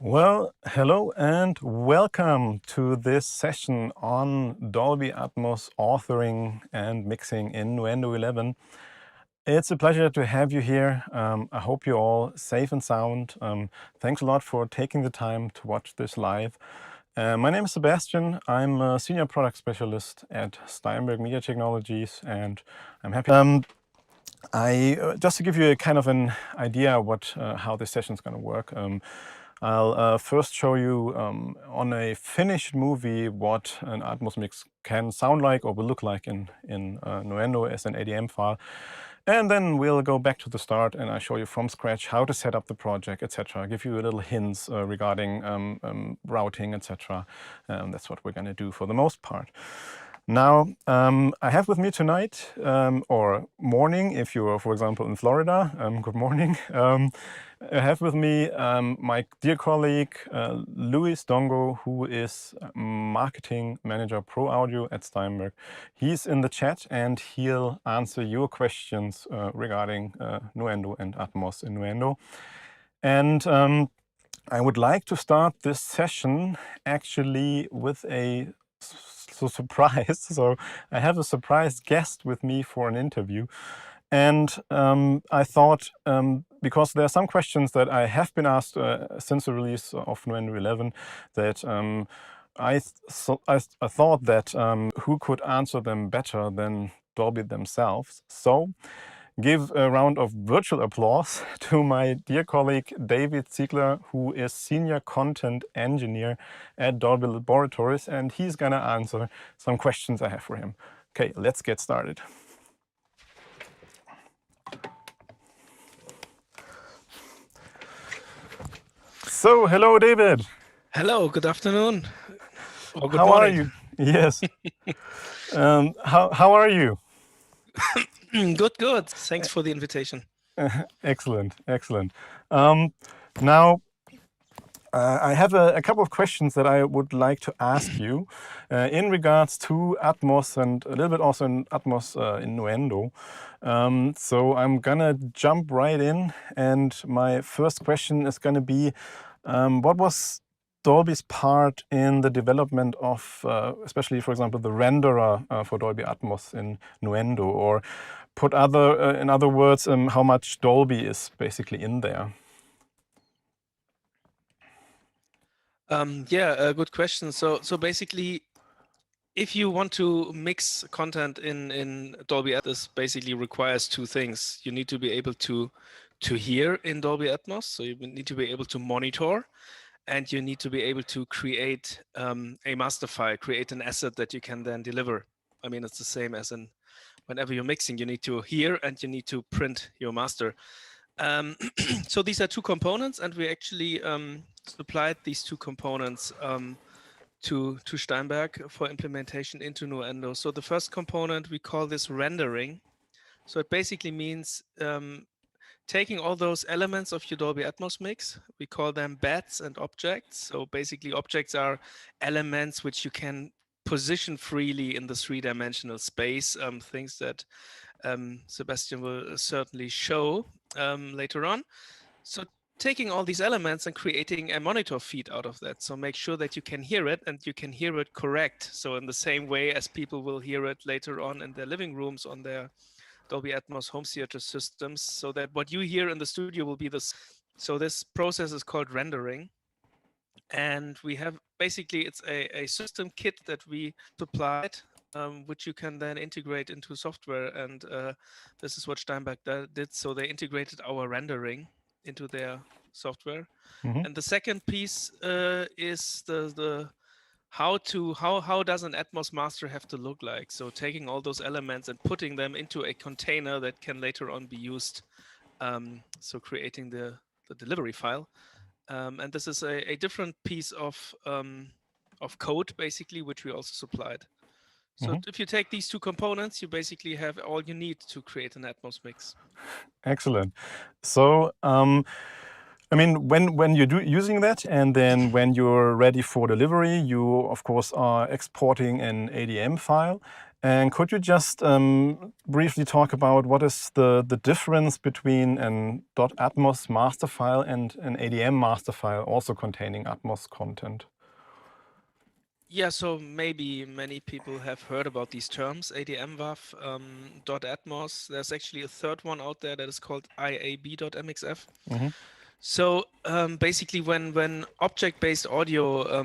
Well, hello and welcome to this session on Dolby Atmos authoring and mixing in Nuendo 11. It's a pleasure to have you here. I hope you're all safe and sound. Thanks a lot for taking the time to watch this live. My name is Sebastian. I'm a senior product specialist at Steinberg Media Technologies, and I'm happy. Just to give you a kind of an idea how this session is going to work. I'll first show you on a finished movie what an Atmos mix can sound like or will look like in Nuendo as an ADM file. And then we'll go back to the start and I show you from scratch how to set up the project, etc. Give you a little hints regarding routing, etc. That's what we're going to do for the most part. Now, I have with me tonight, or morning, if you're, for example, in Florida, good morning. I have with me my dear colleague, Luis Dongo, who is Marketing Manager Pro Audio at Steinberg. He's in the chat and he'll answer your questions regarding Nuendo and Atmos in Nuendo. And I would like to start this session actually with a surprise. So I have a surprise guest with me for an interview. And I thought, because there are some questions that I have been asked since the release of Nuendo 11, that I thought that who could answer them better than Dolby themselves. So give a round of virtual applause to my dear colleague David Ziegler, who is Senior Content Engineer at Dolby Laboratories, and he's gonna answer some questions I have for him. Okay, let's get started. So, hello, David. Hello, good afternoon. Or good How morning. are you? Yes. How are you? Good. Thanks for the invitation. Excellent. Now, I have a couple of questions that I would like to ask you in regards to Atmos and a little bit also in Atmos in Nuendo. So I'm gonna jump right in, and my first question is gonna be, what was Dolby's part in the development of, especially, for example, the renderer for Dolby Atmos in Nuendo, or put in other words, how much Dolby is basically in there? Good question. So basically, if you want to mix content in Dolby Atmos, this basically requires two things. You need to be able to hear in Dolby Atmos, so you need to be able to monitor, and you need to be able to create a master file, create an asset that you can then deliver. I mean, it's the same as in whenever you're mixing, you need to hear and you need to print your master. So these are two components, and we actually supplied these two components to Steinberg for implementation into Nuendo. So the first component, we call this rendering. So it basically means taking all those elements of your Dolby Atmos mix, we call them beds and objects. So basically objects are elements which you can position freely in the three-dimensional space, things that Sebastian will certainly show later on. So taking all these elements and creating a monitor feed out of that. So make sure that you can hear it and you can hear it correct. So in the same way as people will hear it later on in their living rooms on their Dolby Atmos home theater systems, so that what you hear in the studio will be this. So this process is called rendering. And we have basically, it's a system kit that we supplied, which you can then integrate into software. And this is what Steinberg did. So they integrated our rendering into their software. Mm-hmm. And the second piece is the how does an Atmos master have to look like? So taking all those elements and putting them into a container that can later on be used. So creating the delivery file. And this is a different piece of code, basically, which we also supplied. So if you take these two components, you basically have all you need to create an Atmos mix. Excellent. So, I mean, when you're using that, and then when you're ready for delivery, you of course are exporting an ADM file. And could you just briefly talk about what is the difference between an .atmos master file and an ADM master file also containing Atmos content? Yeah, so maybe many people have heard about these terms, ADM WAV, .atmos. There's actually a third one out there that is called IAB.mxf. So basically, when object-based audio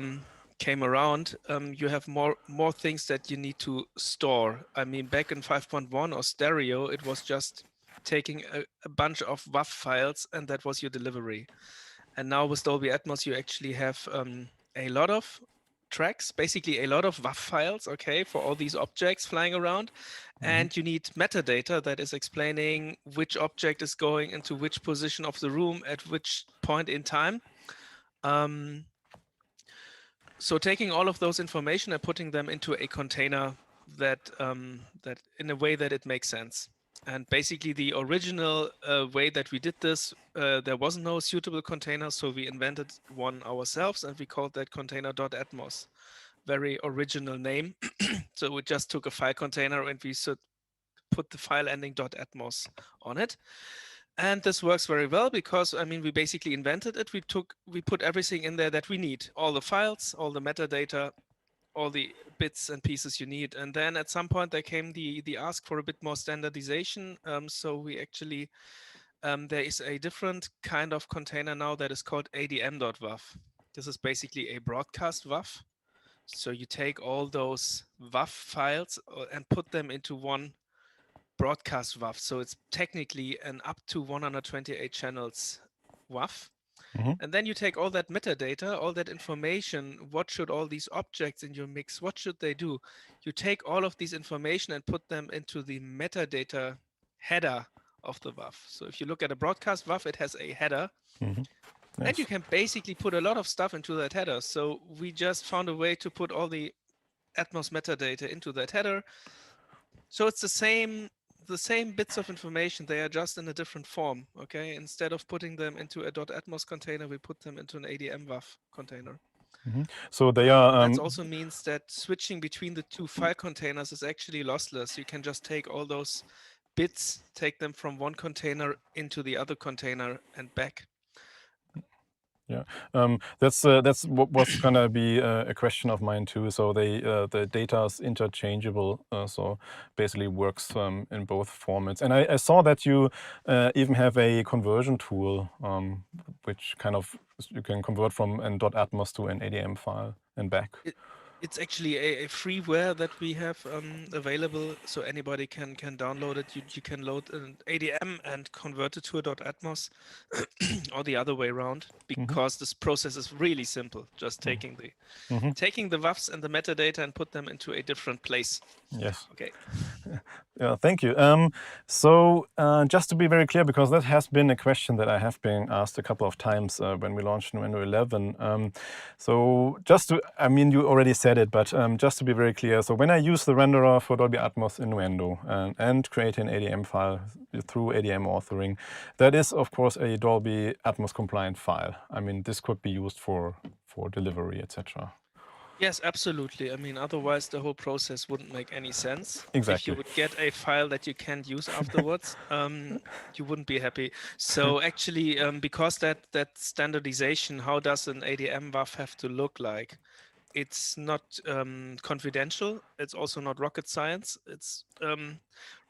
came around, you have more things that you need to store. I mean, back in 5.1 or stereo, it was just taking a bunch of WAV files, and that was your delivery. And now with Dolby Atmos, you actually have a lot of tracks, basically a lot of WAV files, okay, for all these objects flying around. And you need metadata that is explaining which object is going into which position of the room at which point in time. So taking all of those information and putting them into a container that that in a way that it makes sense. And basically the original way that we did this, there was no suitable container, so we invented one ourselves, and we called that container .atmos. Very original name. So we just took a file container and we put the file ending .atmos on it. And this works very well because, I mean, we basically invented it. We put everything in there that we need, all the files, all the metadata, all the bits and pieces you need. And then at some point there came the ask for a bit more standardization. So we actually, there is a different kind of container now that is called ADM.wav. This is basically a broadcast WAV. So you take all those WAV files and put them into one broadcast WAV. So it's technically an up to 128 channels WAV. And then you take all that metadata, all that information, what should all these objects in your mix, what should they do? You take all of these information and put them into the metadata header of the WAV. So if you look at a broadcast WAV, it has a header. Yes. And you can basically put a lot of stuff into that header. So we just found a way to put all the Atmos metadata into that header. So it's the same bits of information, they are just in a different form, okay? Instead of putting them into a .atmos container, we put them into an ADM WAV container. So they are... that also means that switching between the two file containers is actually lossless. You can just take all those bits, take them from one container into the other container and back. Yeah, that's what was gonna be a question of mine too. So the data is interchangeable, so basically works in both formats. And I saw that you even have a conversion tool, which kind of you can convert from an .atmos to an ADM file and back. It's actually a freeware that we have available, so anybody can download it. You can load an ADM and convert it to a .atmos, or the other way around, because this process is really simple. Just taking the WAVs and the metadata and put them into a different place. Yes. Okay. Yeah, thank you. So just to be very clear, because that has been a question that I have been asked a couple of times when we launched Nuendo 11. So just to, I mean, you already said it, but just to be very clear, so when I use the renderer for Dolby Atmos in Nuendo and create an ADM file through ADM Authoring, that is, of course, a Dolby Atmos compliant file. I mean, this could be used for delivery, etc. Yes, absolutely. I mean, otherwise the whole process wouldn't make any sense. Exactly. If you would get a file that you can't use afterwards, you wouldn't be happy. So actually, because that standardization, how does an ADM WAV have to look like? It's not confidential. It's also not rocket science. It's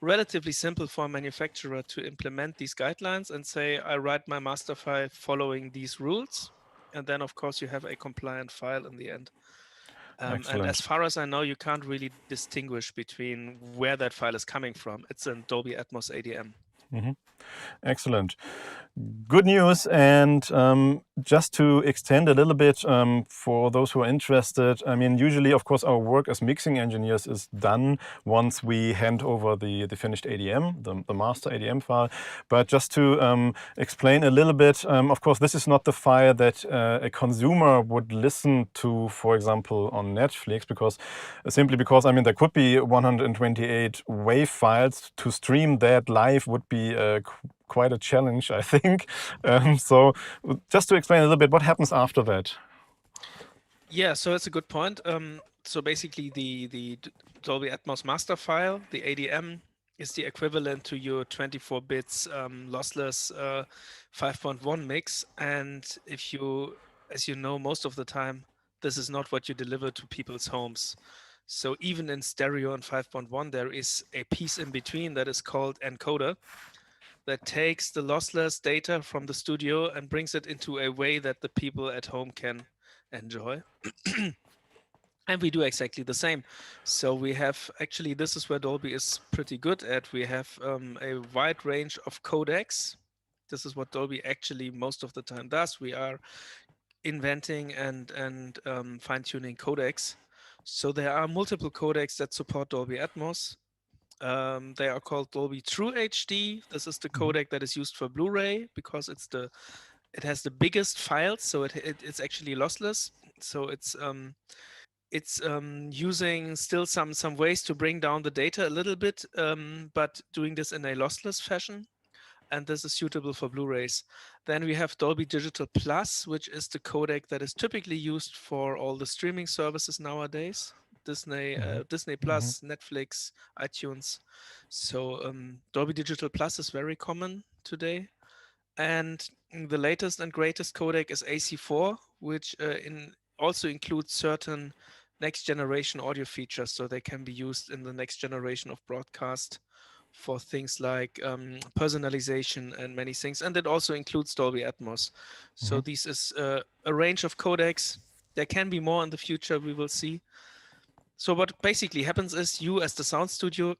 relatively simple for a manufacturer to implement these guidelines and say, I write my master file following these rules. And then, of course, you have a compliant file in the end. And as far as I know, you can't really distinguish between where that file is coming from. It's in Dolby Atmos ADM. Excellent. Good news. And just to extend a little bit for those who are interested, I mean, usually, of course, our work as mixing engineers is done once we hand over the finished ADM, the master ADM file. But just to explain a little bit, of course, this is not the file that a consumer would listen to, for example, on Netflix, because simply because, I mean, there could be 128 WAV files. To stream that live would be quite a challenge, I think. So just to explain a little bit, what happens after that? Yeah, so it's a good point. So basically, Dolby Atmos master file. The ADM is the equivalent to your 24 bits lossless 5.1 mix. And if you, as you know, most of the time, this is not what you deliver to people's homes. So even in stereo and 5.1, there is a piece in between that is called encoder that takes the lossless data from the studio and brings it into a way that the people at home can enjoy. And we do exactly the same. So we have actually, this is where Dolby is pretty good at. We have a wide range of codecs. This is what Dolby actually most of the time does. We are inventing and fine-tuning codecs. So there are multiple codecs that support Dolby Atmos. They are called Dolby True HD. This is the codec that is used for Blu-ray because it has the biggest files, so it's actually lossless. So it's using still some ways to bring down the data a little bit, but doing this in a lossless fashion. And this is suitable for Blu-rays. Then we have Dolby Digital Plus, which is the codec that is typically used for all the streaming services nowadays. Disney Plus, Netflix, iTunes. So Dolby Digital Plus is very common today. And the latest and greatest codec is AC4, which also includes certain next generation audio features. So they can be used in the next generation of broadcast for things like personalization and many things. And it also includes Dolby Atmos. So this is a range of codecs. There can be more in the future, we will see. So what basically happens is you as the sound studio,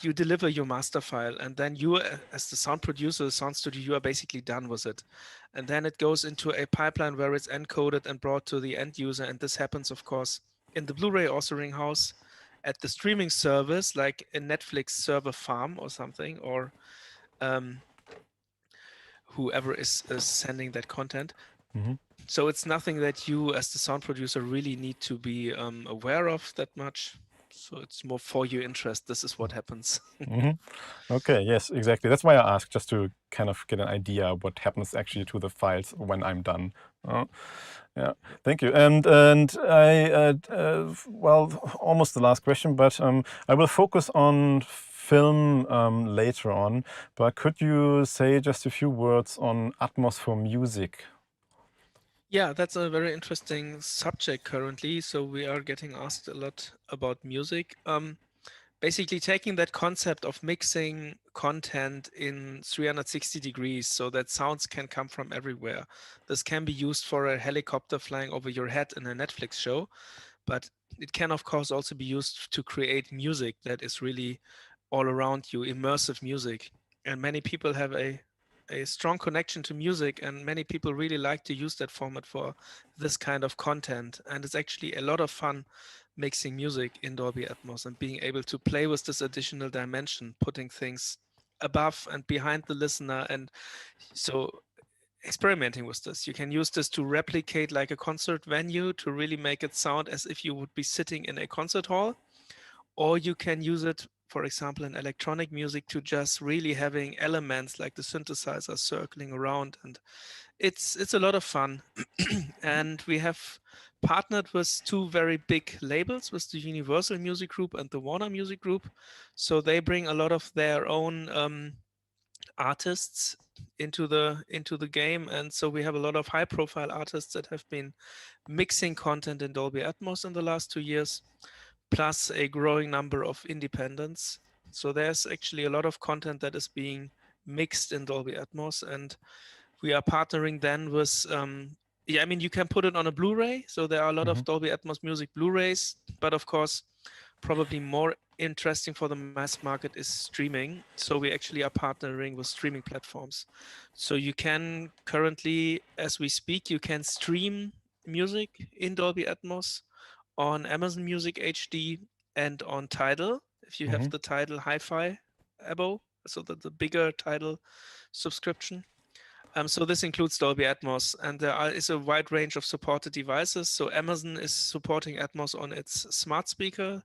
you deliver your master file, and then you as the sound producer, the sound studio, you are basically done with it. And then it goes into a pipeline where it's encoded and brought to the end user. And this happens, of course, in the Blu-ray authoring house, at the streaming service, like a Netflix server farm or something, or whoever is sending that content. So it's nothing that you as the sound producer really need to be aware of that much. So it's more for your interest. This is what happens. Okay, yes, exactly. That's why I asked, just to kind of get an idea what happens actually to the files when I'm done. Yeah, thank you. And well, almost the last question, but I will focus on film later on. But could you say just a few words on Atmos for music? Yeah, that's a very interesting subject currently. So we are getting asked a lot about music. Basically taking that concept of mixing content in 360 degrees so that sounds can come from everywhere. This can be used for a helicopter flying over your head in a Netflix show, but it can of course also be used to create music that is really all around you, immersive music. And many people have a strong connection to music, and many people really like to use that format for this kind of content. And it's actually a lot of fun mixing music in Dolby Atmos and being able to play with this additional dimension, putting things above and behind the listener. And so experimenting with this. You can use this to replicate like a concert venue to really make it sound as if you would be sitting in a concert hall, or you can use it, for example, in electronic music to just really having elements like the synthesizer circling around, and it's a lot of fun. And we have partnered with two very big labels, with the Universal Music Group and the Warner Music Group. So they bring a lot of their own artists into the game, and so we have a lot of high profile artists that have been mixing content in Dolby Atmos in the last 2 years, plus a growing number of independents. So there's actually a lot of content that is being mixed in Dolby Atmos, and we are partnering then with yeah, I mean, you can put it on a Blu-ray, so there are a lot of Dolby Atmos music Blu-rays, but of course probably more interesting for the mass market is streaming. So we actually are partnering with streaming platforms. So you can currently, as we speak, you can stream music in Dolby Atmos on Amazon Music HD and on Tidal, if you have the Tidal Hi-Fi abo, so the bigger Tidal subscription. So this includes Dolby Atmos, and there is a wide range of supported devices. So Amazon is supporting Atmos on its smart speaker,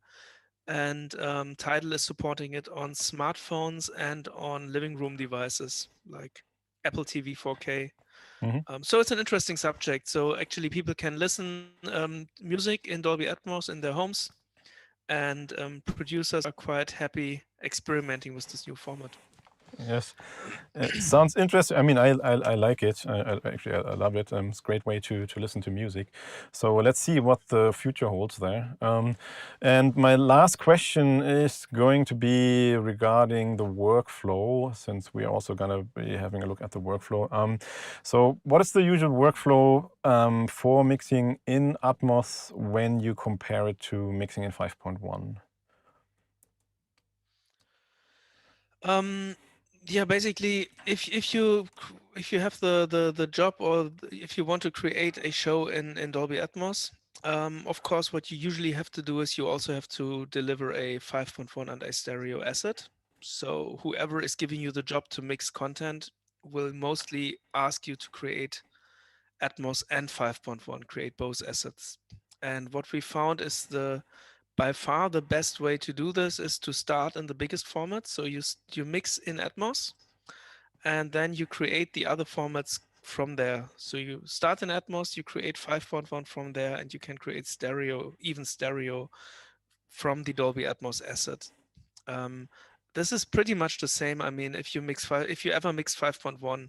and Tidal is supporting it on smartphones and on living room devices like Apple TV 4K. So it's an interesting subject. So actually, people can listen music in Dolby Atmos in their homes, and producers are quite happy experimenting with this new format. Yes, sounds interesting. I mean, I like it. Actually, I love it. It's a great way to listen to music. So let's see what the future holds there. And my last question is going to be regarding the workflow, since we're also going to be having a look at the workflow. So what is the usual workflow for mixing in Atmos when you compare it to mixing in 5.1? Yeah, basically, if you have the job, or if you want to create a show in Dolby Atmos, of course, what you usually have to do is you also have to deliver a 5.1 and a stereo asset. So whoever is giving you the job to mix content will mostly ask you to create Atmos and 5.1, create both assets. And what we found is by far the best way to do this is to start in the biggest format. So you mix in Atmos, and then you create the other formats from there. So you start in Atmos, you create 5.1 from there, and you can create stereo, even stereo, from the Dolby Atmos asset. This is pretty much the same. I mean, if you ever mix 5.1,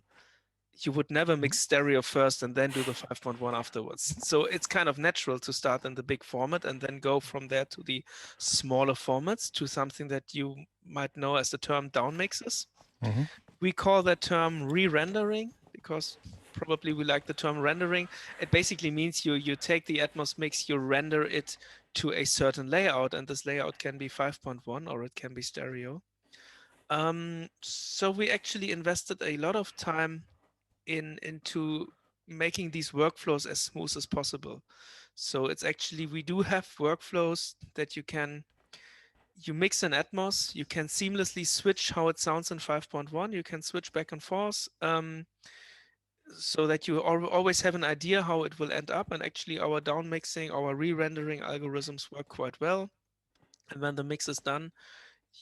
you would never mix stereo first and then do the 5.1 afterwards. So it's kind of natural to start in the big format and then go from there to the smaller formats, to something that you might know as the term downmixes. Mm-hmm. We call that term re-rendering because probably we like the term rendering. It basically means you take the Atmos mix, you render it to a certain layout, and this layout can be 5.1 or it can be stereo. So we actually invested a lot of time into making these workflows as smooth as possible. So it's actually, we do have workflows that you mix in Atmos, you can seamlessly switch how it sounds in 5.1, you can switch back and forth, so that you always have an idea how it will end up. And actually our downmixing, our re-rendering algorithms work quite well. And when the mix is done,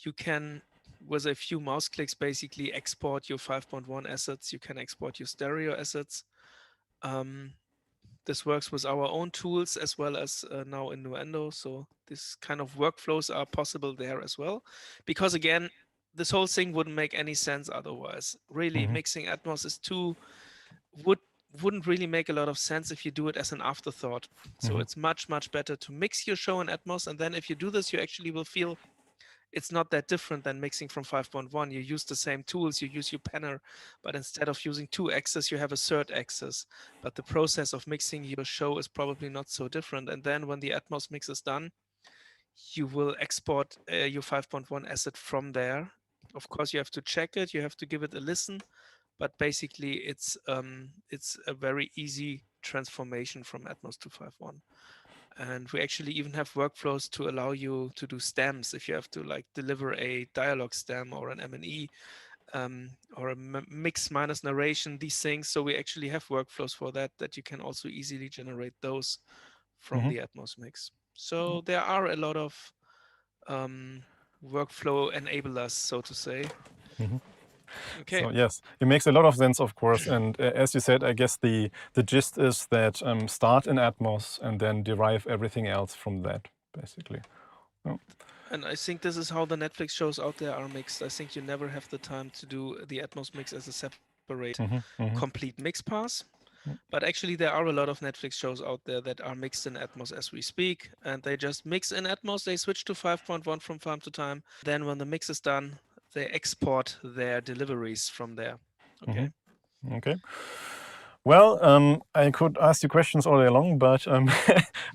you can, with a few mouse clicks, basically export your 5.1 assets. You can export your stereo assets. This works with our own tools as well as now in Nuendo. So this kind of workflows are possible there as well. Because again, this whole thing wouldn't make any sense otherwise. Really, mixing Atmos is wouldn't really make a lot of sense if you do it as an afterthought. So it's much better to mix your show in Atmos, and then if you do this, you actually will feel it's not that different than mixing from 5.1. You use the same tools, you use your panner, but instead of using 2 axes, you have a third axis. But the process of mixing your show is probably not so different. And then when the Atmos mix is done, you will export your 5.1 asset from there. Of course, you have to check it, you have to give it a listen, but basically it's a very easy transformation from Atmos to 5.1. And we actually even have workflows to allow you to do stems if you have to like deliver a dialogue stem or an M&E or a mix minus narration, these things. So we actually have workflows for that you can also easily generate those from the Atmos mix. So there are a lot of workflow enablers, so to say. Okay. So yes, it makes a lot of sense, of course. And as you said, I guess the gist is that start in Atmos and then derive everything else from that, basically. Oh. And I think this is how the Netflix shows out there are mixed. I think you never have the time to do the Atmos mix as a separate complete mix pass. But actually there are a lot of Netflix shows out there that are mixed in Atmos as we speak, and they just mix in Atmos, they switch to 5.1 from time to time. Then when the mix is done, they export their deliveries from there. Okay. Okay. Well, I could ask you questions all day long, but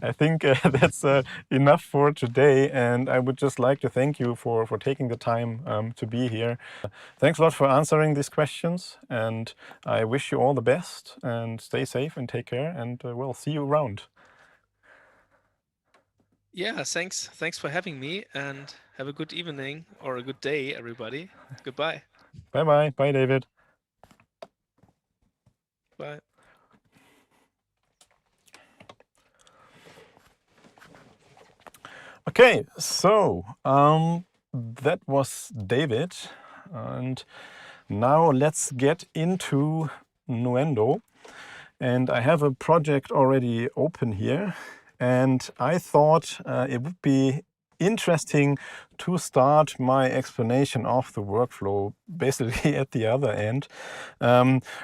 I think that's enough for today. And I would just like to thank you for taking the time to be here. Thanks a lot for answering these questions. And I wish you all the best and stay safe and take care. And we'll see you around. Yeah, thanks for having me, and have a good evening or a good day, everybody. Goodbye. Bye-bye. Bye, David. Bye. Okay, so that was David, and now let's get into Nuendo. And I have a project already open here, and I thought it would be interesting to start my explanation of the workflow basically at the other end.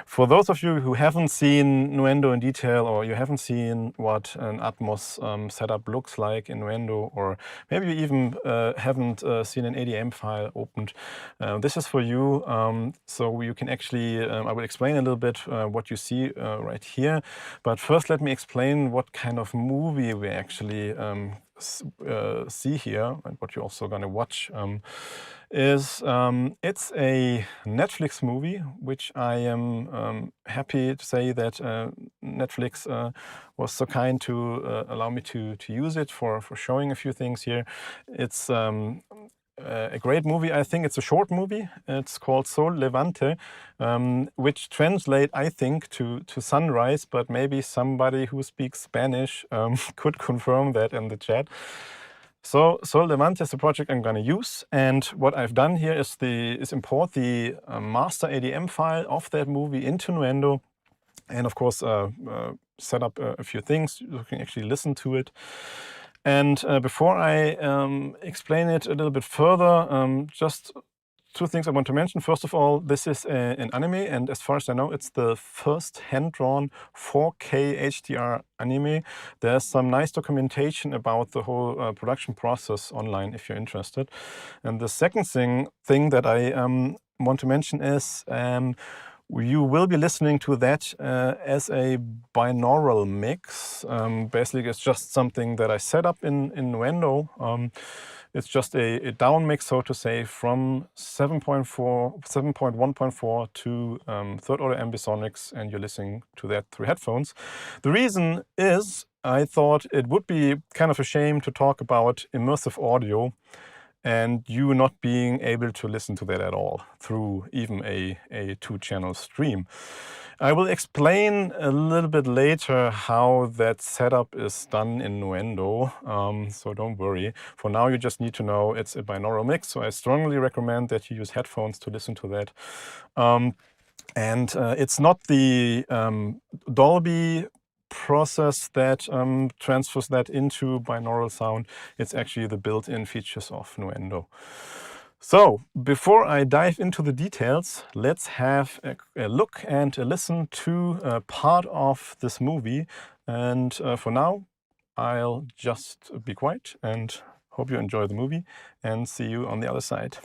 For those of you who haven't seen Nuendo in detail, or you haven't seen what an Atmos setup looks like in Nuendo, or maybe you even haven't seen an ADM file opened, this is for you. So you can actually, I will explain a little bit what you see right here. But first let me explain what kind of movie we actually see here, and what you're also going to watch is it's a Netflix movie, which I am happy to say that Netflix was so kind to allow me to use it for showing a few things here. It's a great movie. I think it's a short movie. It's called Sol Levante, which translate, I think, to sunrise, but maybe somebody who speaks Spanish could confirm that in the chat. So Sol Levante is the project I'm going to use, and what I've done here is import the master ADM file of that movie into Nuendo, and of course set up a few things. You can actually listen to it. And before I explain it a little bit further, just two things I want to mention. First of all, this is an anime, and as far as I know, it's the first hand-drawn 4K HDR anime. There's some nice documentation about the whole production process online if you're interested. And the second thing that I want to mention is you will be listening to that as a binaural mix. Basically, it's just something that I set up in Nuendo. It's just a down mix, so to say, from 7.1.4 to third order ambisonics, and you're listening to that through headphones. The reason is I thought it would be kind of a shame to talk about immersive audio and you not being able to listen to that at all through even a two-channel stream. I will explain a little bit later how that setup is done in Nuendo, so don't worry. For now, you just need to know it's a binaural mix, so I strongly recommend that you use headphones to listen to that. And it's not the Dolby process that transfers that into binaural sound. It's actually the built-in features of Nuendo. So before I dive into the details, let's have a look and a listen to a part of this movie. And for now, I'll just be quiet and hope you enjoy the movie, and see you on the other side.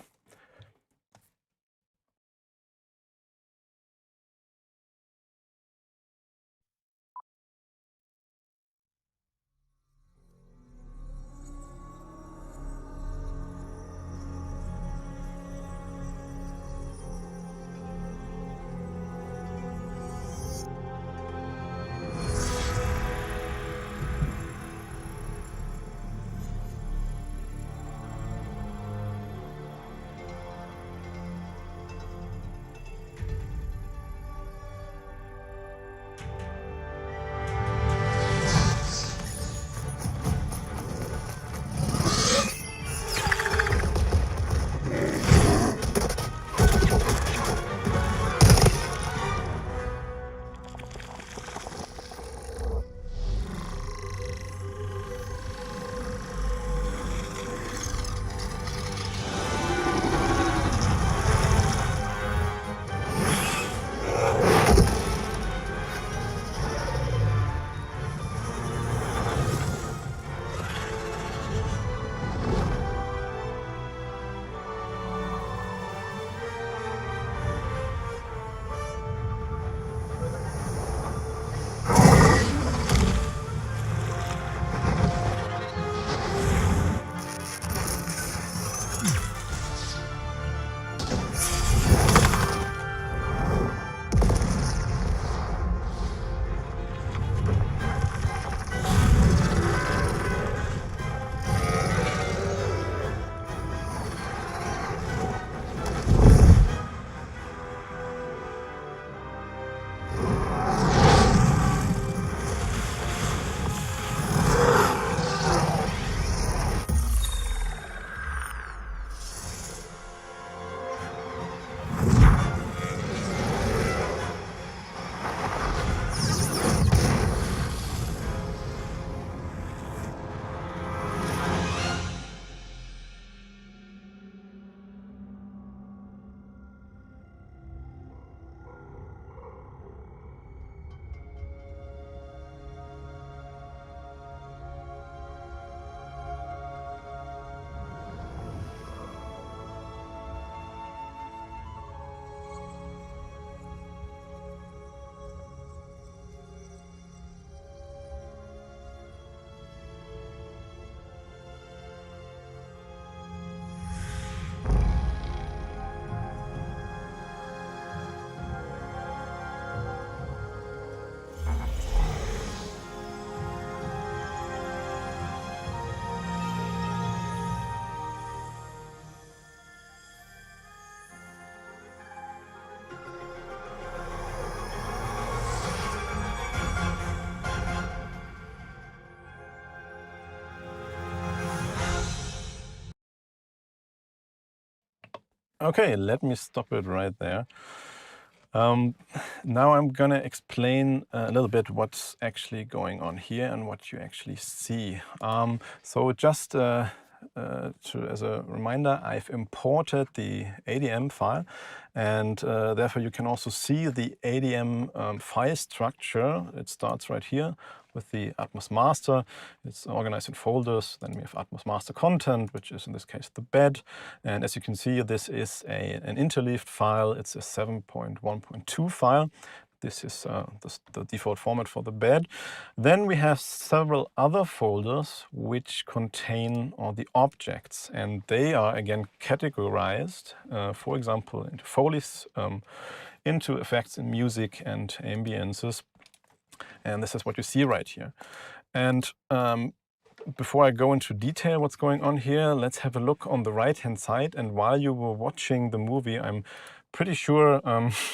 Okay, let me stop it right there. Now I'm gonna explain a little bit what's actually going on here and what you actually see. So just as a reminder, I've imported the ADM file, and therefore you can also see the ADM file structure. It starts right here with the Atmos master. It's organized in folders. Then we have Atmos master content, which is in this case the bed. And as you can see, this is an interleaved file. It's a 7.1.2 file. This is the default format for the bed. Then we have several other folders which contain all the objects, and they are again categorized, for example, into Foleys, into effects in music and ambiences. And this is what you see right here. And before I go into detail what's going on here, let's have a look on the right-hand side. And while you were watching the movie, I'm pretty sure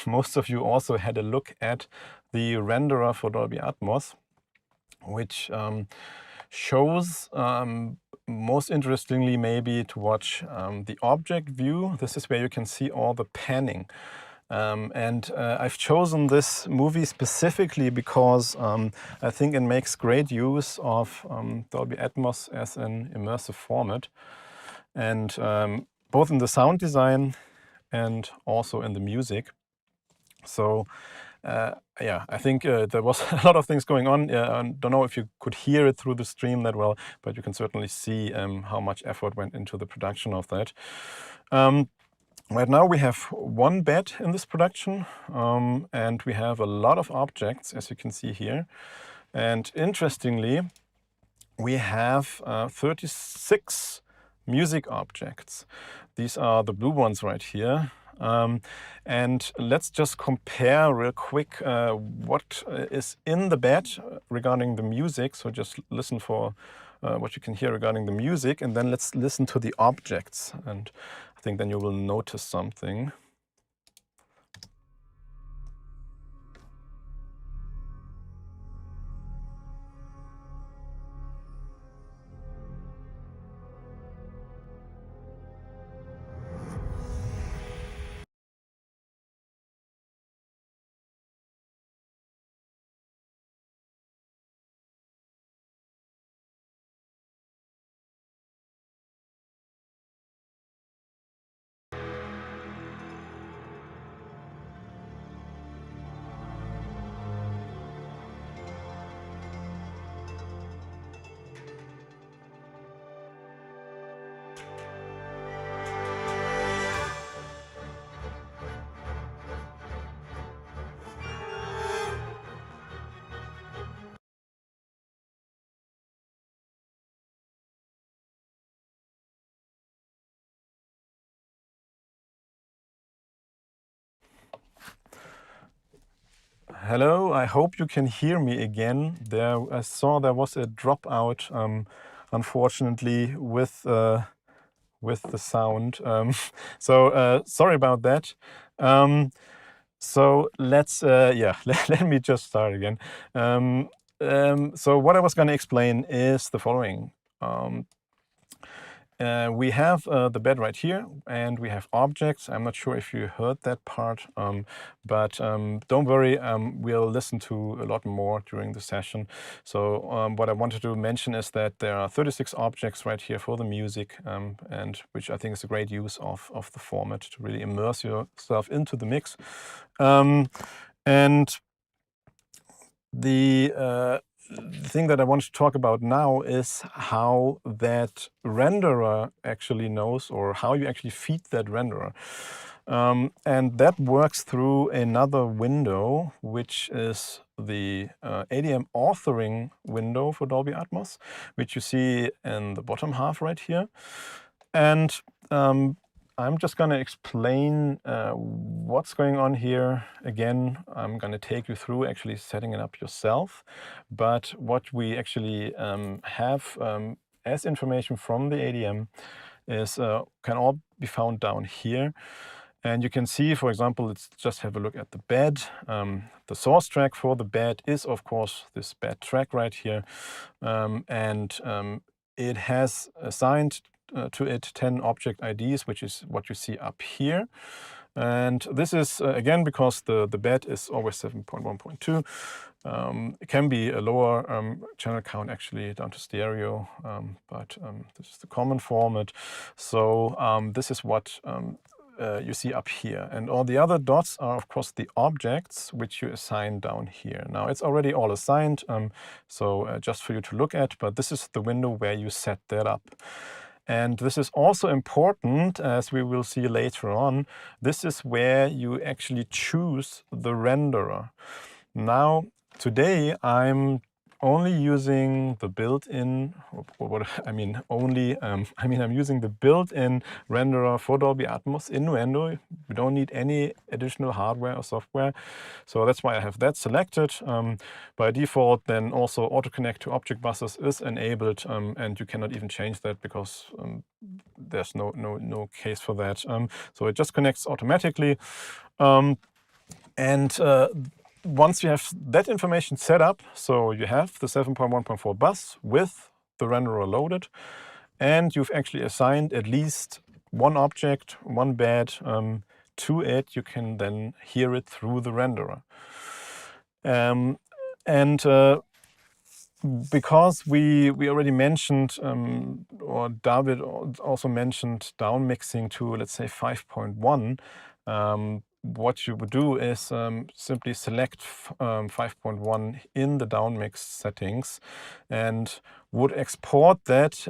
most of you also had a look at the renderer for Dolby Atmos, which shows, most interestingly maybe, to watch the object view. This is where you can see all the panning. I've chosen this movie specifically because I think it makes great use of Dolby Atmos as an immersive format, and both in the sound design and also in the music. So yeah, I think there was a lot of things going on. I don't know if you could hear it through the stream that well, but you can certainly see how much effort went into the production of that. Right now we have one bed in this production, and we have a lot of objects, as you can see here. And interestingly, we have 36 music objects. These are the blue ones right here. And let's just compare real quick what is in the bed regarding the music. So just listen for what you can hear regarding the music, and then let's listen to the objects. And I think then you will notice something. Hello, I hope you can hear me again. I saw there was a dropout, unfortunately, with the sound. So sorry about that. So let's, yeah, let me just start again. So what I was going to explain is the following. We have the bed right here, and we have objects. I'm not sure if you heard that part, but don't worry, we'll listen to a lot more during the session. So what I wanted to mention is that there are 36 objects right here for the music, and which I think is a great use of the format to really immerse yourself into the mix. And the thing that I want to talk about now is how that renderer actually knows, or how you actually feed that renderer. And that works through another window, which is the ADM Authoring window for Dolby Atmos, which you see in the bottom half right here. And I'm just going to explain what's going on here. Again, I'm going to take you through actually setting it up yourself. But what we actually have as information from the ADM is can all be found down here. And you can see, for example, let's just have a look at the bed. The source track for the bed is, of course, this bed track right here. It has assigned to it 10 object IDs, which is what you see up here. And this is, again, because the bed is always 7.1.2. It can be a lower channel count, actually, down to stereo, but this is the common format. So this is what you see up here. And all the other dots are, of course, the objects which you assign down here. Now, it's already all assigned, so just for you to look at, but this is the window where you set that up. And this is also important, as we will see later on. This is where you actually choose the renderer. Now, today I'm only using the built-in, I'm using the built-in renderer for Dolby Atmos in Nuendo. We don't need any additional hardware or software. So that's why I have that selected. By default, then also auto-connect to object buses is enabled, and you cannot even change that because there's no case for that. So it just connects automatically. Once you have that information set up, so you have the 7.1.4 bus with the renderer loaded, and you've actually assigned at least one object, one bed to it, you can then hear it through the renderer. Because we already mentioned, or David also mentioned downmixing to, let's say, 5.1, what you would do is simply select 5.1 in the downmix settings and would export that.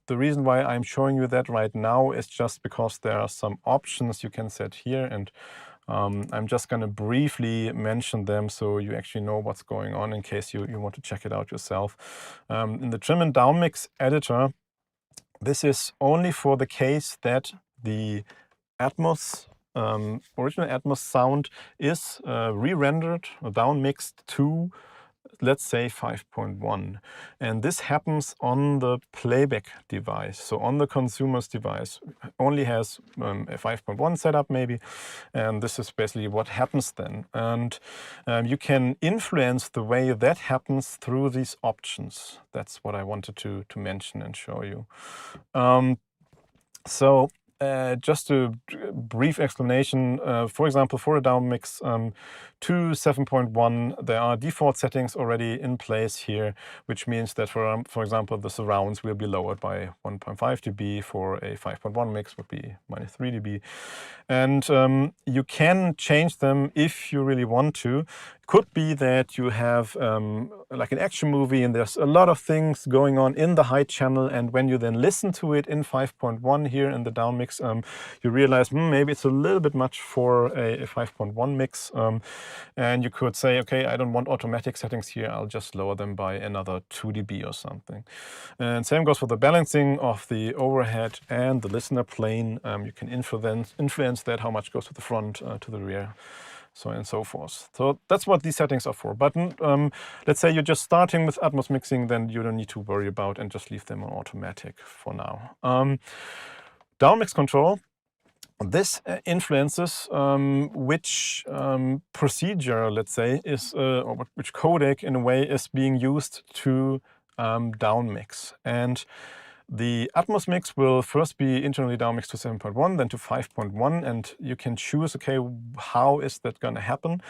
The reason why I'm showing you that right now is just because there are some options you can set here, and I'm just going to briefly mention them so you actually know what's going on in case you want to check it out yourself. In the trim and downmix editor, this is only for the case that the Atmos original Atmos sound is re-rendered or downmixed to, let's say, 5.1. And this happens on the playback device. So on the consumer's device, only has a 5.1 setup maybe. And this is basically what happens then. And you can influence the way that happens through these options. That's what I wanted to mention and show you. Just a brief explanation, for example, for a downmix to 7.1, there are default settings already in place here, which means that, for example, the surrounds will be lowered by 1.5 dB. For a 5.1 mix would be -3 dB. And you can change them if you really want to. Could be that you have like an action movie and there's a lot of things going on in the high channel, and when you then listen to it in 5.1 here in the downmix, you realize maybe it's a little bit much for a 5.1 mix, and you could say, okay, I don't want automatic settings here, I'll just lower them by another 2 dB or something. And same goes for the balancing of the overhead and the listener plane. You can influence that, how much goes to the front, to the rear, so on and so forth. So that's what these settings are for. But let's say you're just starting with Atmos mixing, then you don't need to worry about and just leave them on automatic for now. Downmix control. This influences which procedure, let's say, is or which codec in a way is being used to downmix. And the Atmos mix will first be internally downmixed to 7.1, then to 5.1, and you can choose, okay, how is that going to happen?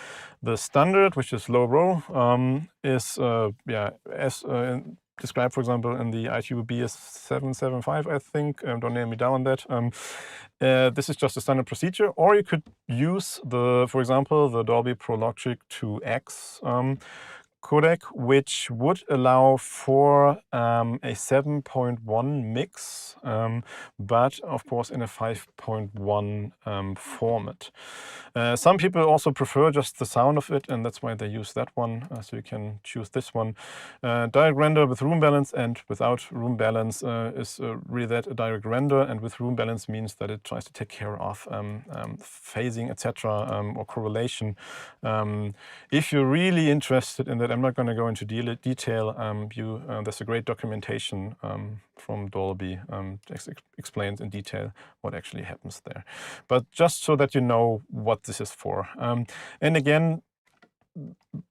The standard, which is low row, is as described, for example, in the ITU BS775, I think. Don't nail me down on that. This is just a standard procedure, or you could use for example, the Dolby Pro Logic 2X codec, which would allow for a 7.1 mix, but of course in a 5.1 format. Some people also prefer just the sound of it, and that's why they use that one. So you can choose this one. Direct render with room balance and without room balance is really that a direct render, and with room balance means that it tries to take care of phasing, etc., or correlation. If you're really interested in that, I'm not going to go into detail. There's a great documentation from Dolby that explains in detail what actually happens there. But just so that you know what this is for. And again,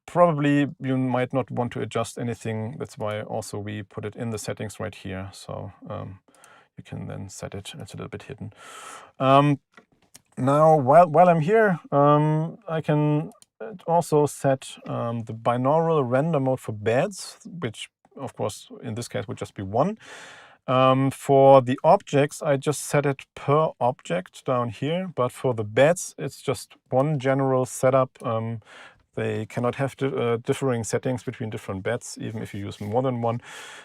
probably you might not want to adjust anything. That's why also we put it in the settings right here. So you can then set it. It's a little bit hidden. Now, while I'm here, I can also set the binaural render mode for beds, which of course in this case would just be 1. For the objects, I just set it per object down here, but for the beds, it's just one general setup. They cannot have differing settings between different beds, even if you use more than one.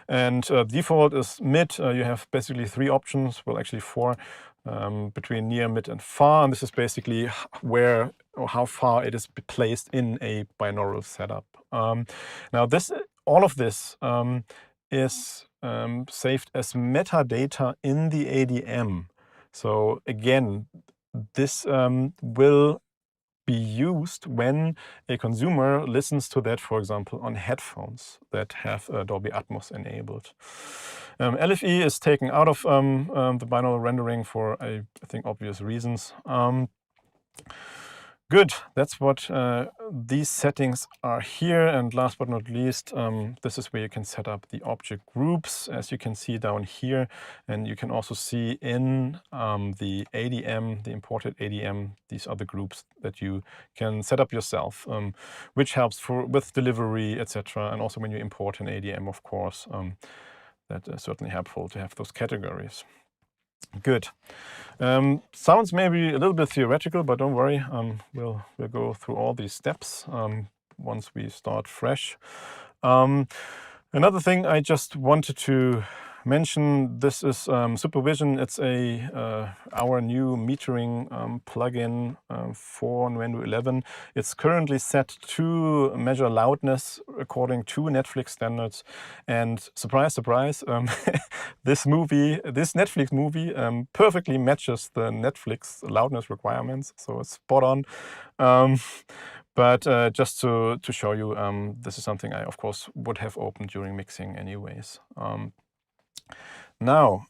And default is mid. You have basically 3 options, well actually 4, between near, mid, and far. And this is basically where or how far it is placed in a binaural setup. Now all of this is saved as metadata in the ADM. So again, this will be used when a consumer listens to that, for example, on headphones that have Dolby Atmos enabled. LFE is taken out of the binaural rendering for, I think, obvious reasons. Good, that's what these settings are here. And last but not least, this is where you can set up the object groups, as you can see down here. And you can also see in the ADM, the imported ADM, these are the groups that you can set up yourself, which helps with delivery, etc. And also when you import an ADM, of course, that is certainly helpful to have those categories. Good. Sounds maybe a little bit theoretical, but don't worry. We'll go through all these steps once we start fresh. Another thing I just wanted to mention, this is Supervision. It's our new metering plugin for Nuendo 11. It's currently set to measure loudness according to Netflix standards. And surprise, surprise, this Netflix movie perfectly matches the Netflix loudness requirements. So it's spot on. But just to show you, this is something I, of course, would have opened during mixing anyways. Now,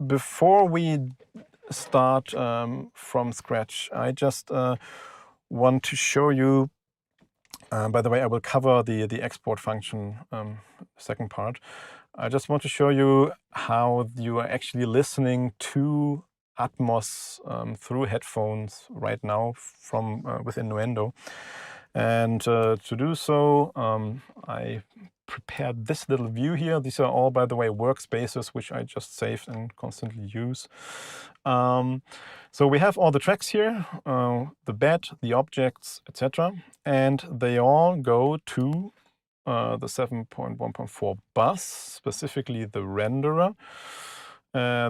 before we start from scratch, I just want to show you, by the way, I will cover the export function second part. I just want to show you how you are actually listening to Atmos through headphones right now from within Nuendo. And to do so, I prepared this little view here. These are all, by the way, workspaces which I just saved and constantly use. So we have all the tracks here, the bed, the objects, etc. And they all go to the 7.1.4 bus, specifically the renderer.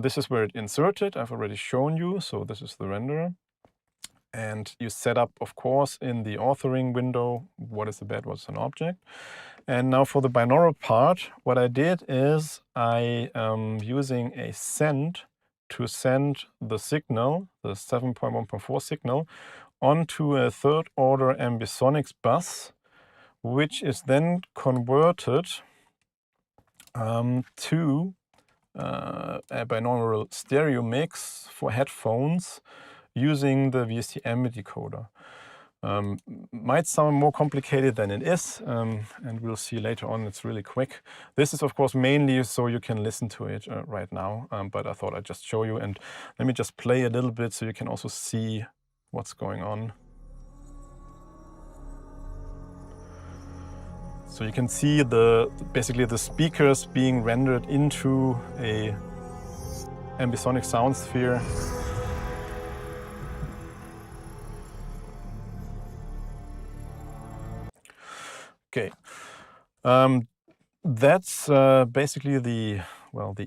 This is where it inserted. I've already shown you. So this is the renderer. And you set up, of course, in the authoring window, what is the bed, what's an object. And now for the binaural part, what I did is I am using a send to send the signal, the 7.1.4 signal, onto a third order ambisonics bus, which is then converted to a binaural stereo mix for headphones using the VST AmbiDecoder. Might sound more complicated than it is, and we'll see later on it's really quick. This is of course mainly so you can listen to it right now, but I thought I'd just show you, and let me just play a little bit so you can also see what's going on. So you can see basically the speakers being rendered into a ambisonic sound sphere. Okay, that's basically the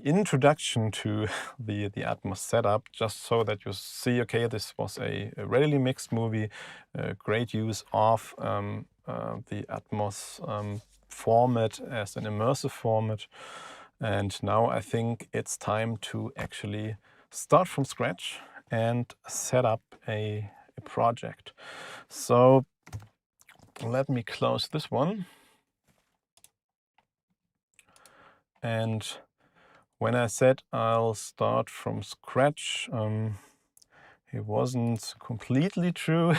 introduction to the Atmos setup, just so that you see, okay, this was a readily mixed movie, great use of the Atmos format as an immersive format. And now I think it's time to actually start from scratch and set up a project. So let me close this one. And when I said I'll start from scratch, it wasn't completely true,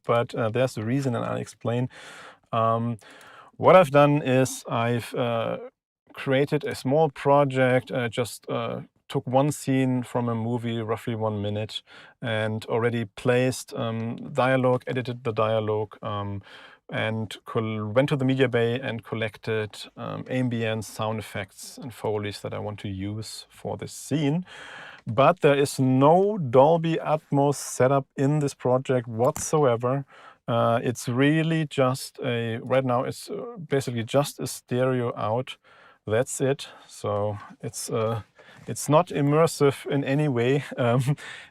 but there's a reason, and I'll explain. What I've done is I've created a small project, just took one scene from a movie, roughly 1 minute, and already placed dialogue, edited the dialogue, and went to the media bay and collected ambient sound effects and Foleys that I want to use for this scene. But there is no Dolby Atmos setup in this project whatsoever. It's really just right now it's basically just a stereo out. That's it. So it's not immersive in any way.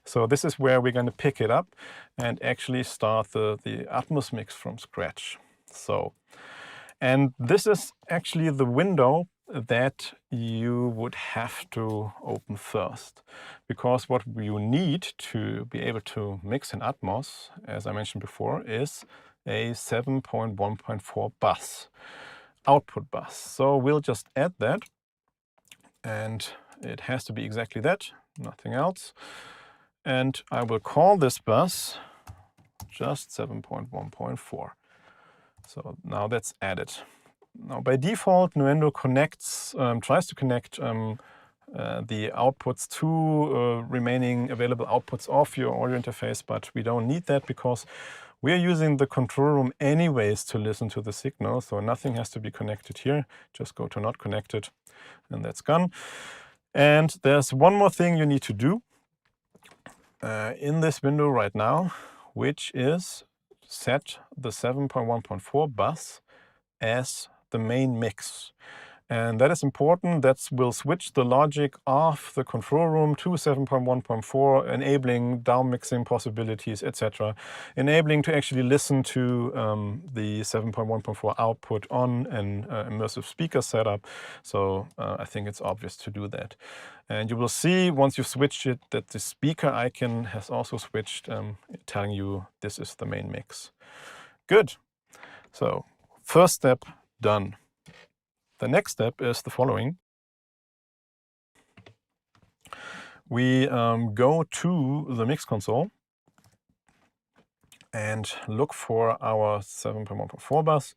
So this is where we're going to pick it up and actually start the Atmos mix from scratch. So, and this is actually the window that you would have to open first, because what you need to be able to mix in Atmos, as I mentioned before, is a 7.1.4 bus, output bus. So we'll just add that, and it has to be exactly that, nothing else. And I will call this bus just 7.1.4. So now that's added. Now by default, Nuendo connects, tries to connect the outputs to remaining available outputs of your audio interface, but we don't need that because we're using the control room anyways to listen to the signal, so nothing has to be connected here. Just go to not connected, and that's gone. And there's one more thing you need to do in this window right now, which is set the 7.1.4 bus as the main mix. And that is important. That will switch the logic of the control room to 7.1.4, enabling downmixing possibilities, etc. Enabling to actually listen to the 7.1.4 output on an immersive speaker setup. So I think it's obvious to do that. And you will see once you switch it that the speaker icon has also switched, telling you this is the main mix. Good. So first step done. The next step is the following. We go to the mix console and look for our 7.1.4 bus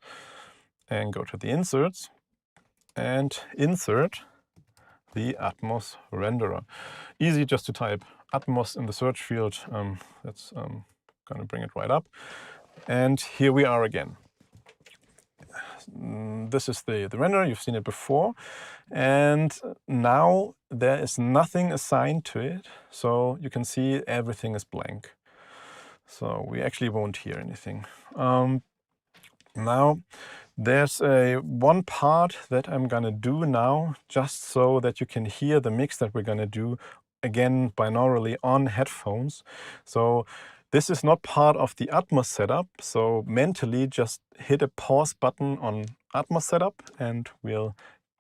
and go to the inserts and insert the Atmos renderer. Easy just to type Atmos in the search field. That's going to bring it right up. And here we are again. This is the renderer, you've seen it before, and now there is nothing assigned to it, so you can see everything is blank. So we actually won't hear anything. Now there's one part that I'm gonna do now, just so that you can hear the mix that we're gonna do, again binaurally on headphones. So this is not part of the Atmos setup, so mentally just hit a pause button on Atmos setup and we'll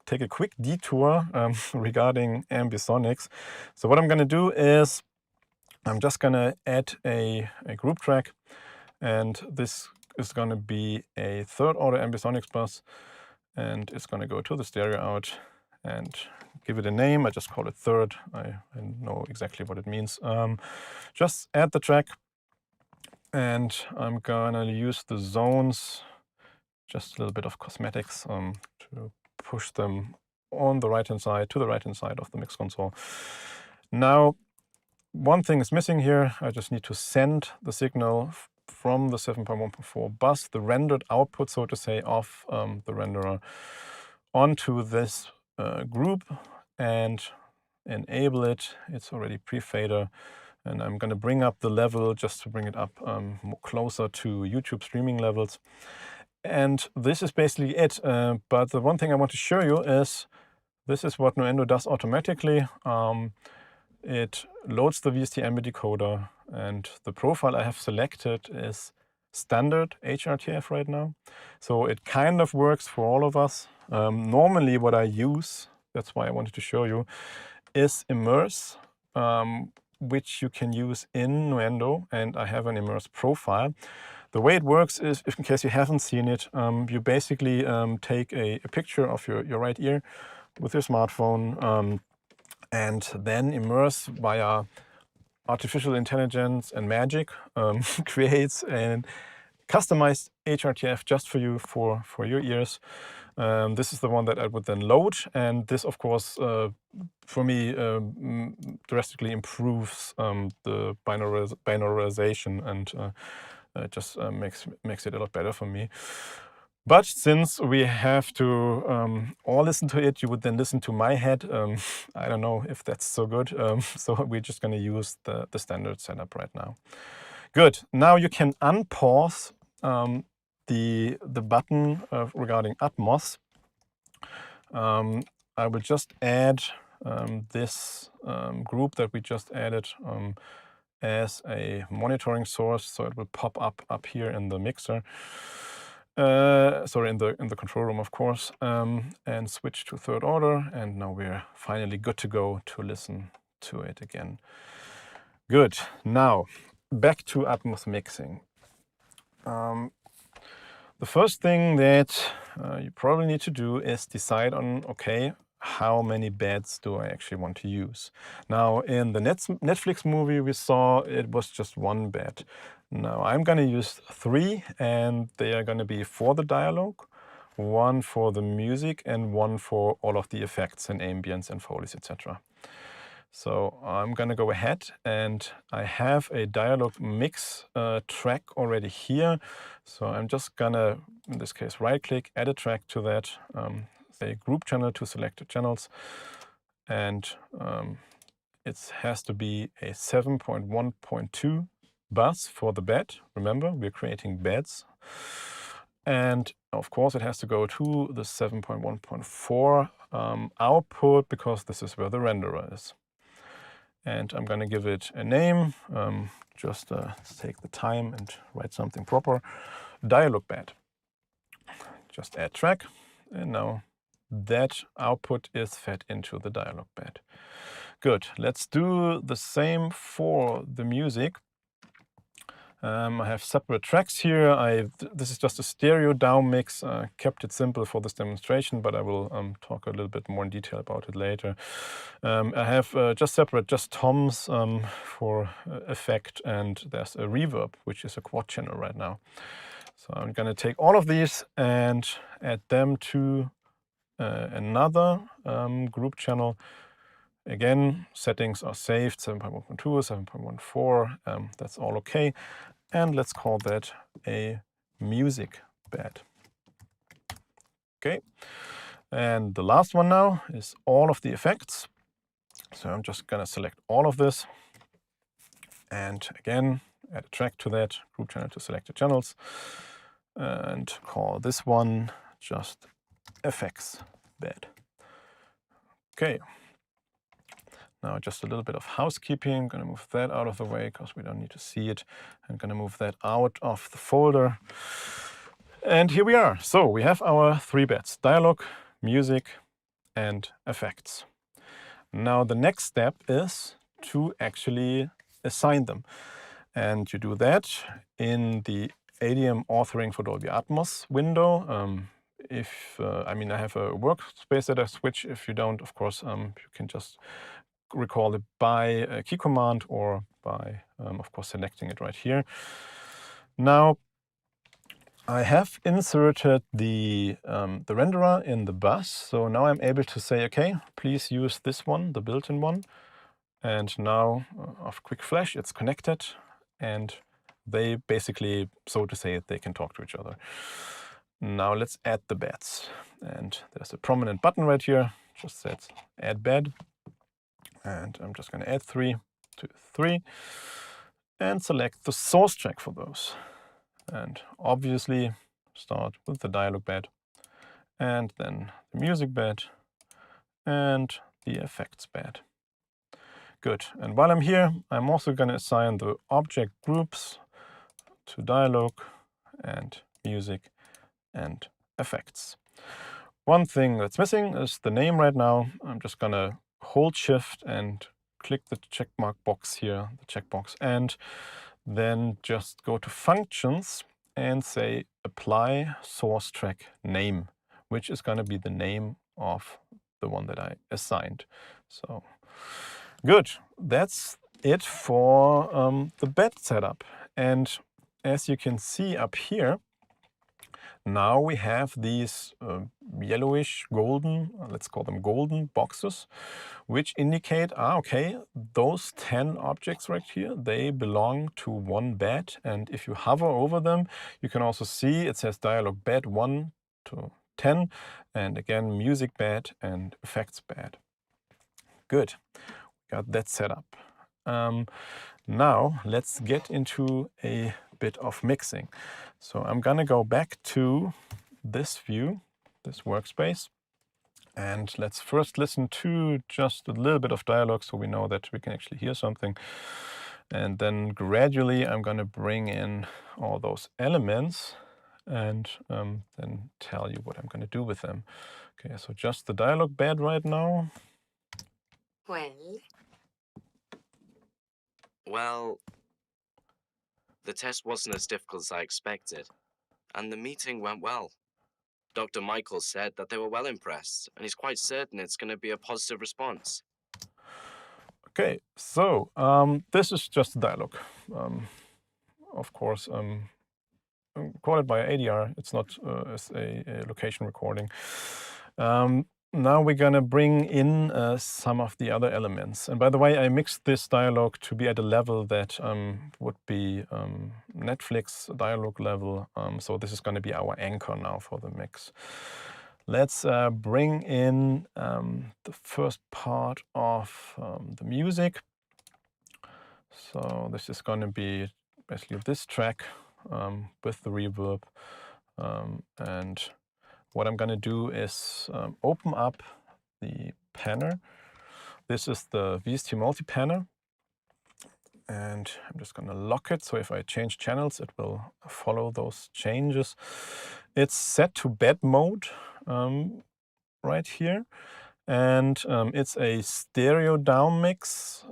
take a quick detour regarding ambisonics. So what I'm going to do is I'm just going to add a group track, and this is going to be a third order ambisonics bus, and it's going to go to the stereo out and give it a name. I just call it third. I know exactly what it means. Just add the track. And I'm gonna use the zones, just a little bit of cosmetics to push them on the right-hand side, to the right-hand side of the mix console. Now, one thing is missing here. I just need to send the signal from the 7.1.4 bus, the rendered output, so to say, of the renderer onto this group and enable it. It's already pre-fader. And I'm going to bring up the level just to bring it up closer to YouTube streaming levels. And this is basically it. But the one thing I want to show you is this is what Nuendo does automatically. It loads the VST AmbiDecoder, and the profile I have selected is standard HRTF right now. So it kind of works for all of us. Normally what I use, that's why I wanted to show you, is Immerse, which you can use in Nuendo, and I have an Immerse profile. The way it works is, if in case you haven't seen it, you basically take a picture of your right ear with your smartphone and then Immerse via artificial intelligence and magic creates a customized HRTF just for you, for your ears. This is the one that I would then load, and this, of course, for me, drastically improves the binarization, and it just makes it a lot better for me. But since we have to all listen to it, you would then listen to my head. I don't know if that's so good. So we're just going to use the standard setup right now. Good. Now you can unpause the button regarding Atmos. I will just add this group that we just added as a monitoring source, so it will pop up here in the mixer. Sorry, in the control room, of course, and switch to third order. And now we're finally good to go to listen to it again. Good. Now back to Atmos mixing. The first thing that you probably need to do is decide on, okay, how many beds do I actually want to use? Now, in the Netflix movie we saw, it was just one bed. Now, I'm going to use 3, and they are going to be for the dialogue, 1 for the music, and 1 for all of the effects and ambience and Foleys, etc. So I'm going to go ahead, and I have a dialogue mix track already here. So I'm just going to, in this case, right-click, add a track to that, say group channel to selected channels, and it has to be a 7.1.2 bus for the bed. Remember, we're creating beds. And of course, it has to go to the 7.1.4 output, because this is where the renderer is. And I'm going to give it a name. Just take the time and write something proper. Dialogue bed. Just add track. And now that output is fed into the dialogue bed. Good. Let's do the same for the music. I have separate tracks here. This is just a stereo downmix. Kept it simple for this demonstration, but I will talk a little bit more in detail about it later. I have just toms for effect, and there's a reverb, which is a quad channel right now. So I'm going to take all of these and add them to another group channel. Again, settings are saved, 7.1.2, 7.14, that's all okay. And let's call that a music bed. Okay, and the last one now is all of the effects. So I'm just gonna select all of this, and again, add a track to that, group channel to selected channels, and call this one just effects bed. Okay. Now just a little bit of housekeeping. I'm going to move that out of the way because we don't need to see it. I'm going to move that out of the folder. And here we are. So we have our 3 beds: dialogue, music, and effects. Now the next step is to actually assign them. And you do that in the ADM Authoring for Dolby Atmos window. I have a workspace that I switch. If you don't, of course, you can just recall it by a key command or by, of course, selecting it right here. Now, I have inserted the renderer in the bus. So now I'm able to say, okay, please use this one, the built-in one. And now, of quick flash, it's connected. And they basically, so to say, they can talk to each other. Now let's add the beds. And there's a prominent button right here, just says add bed. And I'm just going to add 3 to 3 and select the source track for those. And obviously start with the dialogue bed, and then the music bed, and the effects bed. Good. And while I'm here, I'm also going to assign the object groups to dialogue and music and effects. One thing that's missing is the name right now. I'm just going to hold Shift and click the checkmark box here, the checkbox, and then just go to Functions and say Apply Source Track Name, which is going to be the name of the one that I assigned. So good. That's it for the bed setup. And as you can see up here, now we have these yellowish golden, let's call them golden boxes, which indicate, okay, those 10 objects right here, they belong to one bed. And if you hover over them, you can also see it says dialog bed 1 to 10, and again, music bed and effects bed. Good, got that set up. Now let's get into a bit of mixing. So I'm gonna go back to this view, this workspace, and let's first listen to just a little bit of dialogue so we know that we can actually hear something. And then gradually I'm gonna bring in all those elements and then tell you what I'm gonna do with them. Okay, so just the dialogue bed right now. Well, the test wasn't as difficult as I expected, and the meeting went well. Dr. Michael said that they were well impressed, and he's quite certain it's going to be a positive response. Okay, so this is just a dialogue. Of course, recorded by ADR. It's not as a location recording. Now we're gonna bring in some of the other elements. And by the way, I mixed this dialogue to be at a level that would be Netflix dialogue level. So this is gonna be our anchor now for the mix. Let's bring in the first part of the music. So this is gonna be basically this track with the reverb. And what I'm going to do is open up the panner. This is the VST MultiPanner. And I'm just going to lock it. So if I change channels, it will follow those changes. It's set to bed mode right here. And it's a stereo downmix.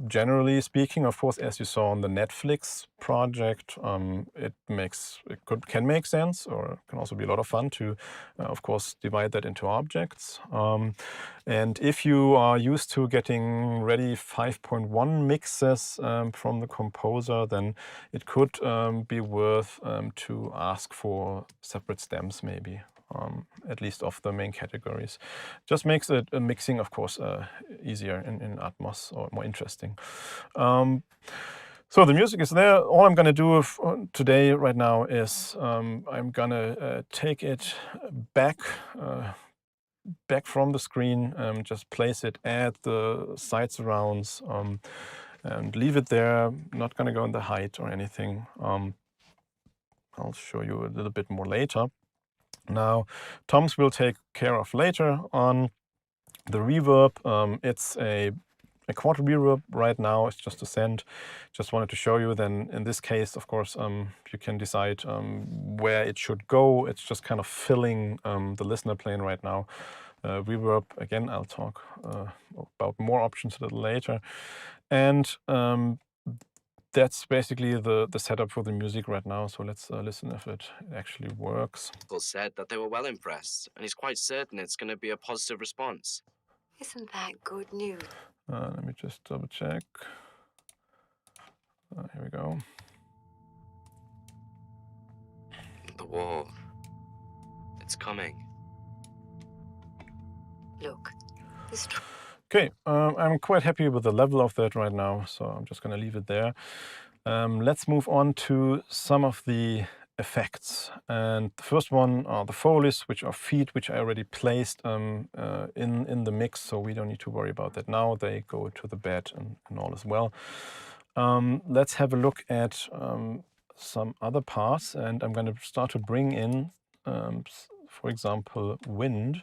Generally speaking, of course, as you saw on the Netflix project, can make sense, or can also be a lot of fun to, of course, divide that into objects. And if you are used to getting ready 5.1 mixes from the composer, then it could be worth to ask for separate stems, maybe. At least of the main categories. Just makes it mixing, of course, easier in Atmos, or more interesting. So the music is there. All I'm going to do today, right now, is I'm going to take it back from the screen, just place it at the side surrounds, and leave it there. Not going to go in the height or anything. I'll show you a little bit more later. Now, toms will take care of later on. The reverb, it's a quarter reverb right now. It's just a cent. Just wanted to show you. Then in this case, of course, you can decide where it should go. It's just kind of filling the listener plane right now. Reverb, again, I'll talk about more options a little later. And that's basically the setup for the music right now. So let's listen if it actually works. Michael said that they were well impressed, and he's quite certain it's going to be a positive response. Isn't that good news? Let me just double check. Here we go. The war. It's coming. Look, this. Okay, I'm quite happy with the level of that right now, so I'm just going to leave it there. Let's move on to some of the effects. And the first one are the Foleys, which are feet, which I already placed in the mix, so we don't need to worry about that now. They go to the bed and all as well. Let's have a look at some other parts, and I'm going to start to bring in, for example, wind.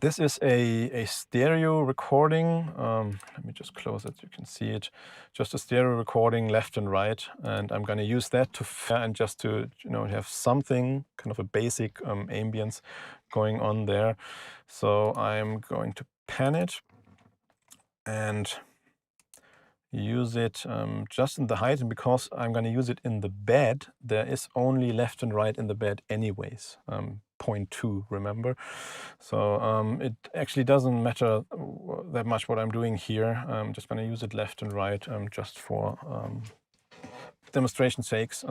This is a stereo recording. Let me just close it so you can see it. Just a stereo recording left and right. And I'm going to use that and just to have something, kind of a basic ambience going on there. So I'm going to pan it and use it just in the height. And because I'm going to use it in the bed, there is only left and right in the bed anyways. 0.2, remember? So it actually doesn't matter that much what I'm doing here. I'm just going to use it left and right just for demonstration sakes.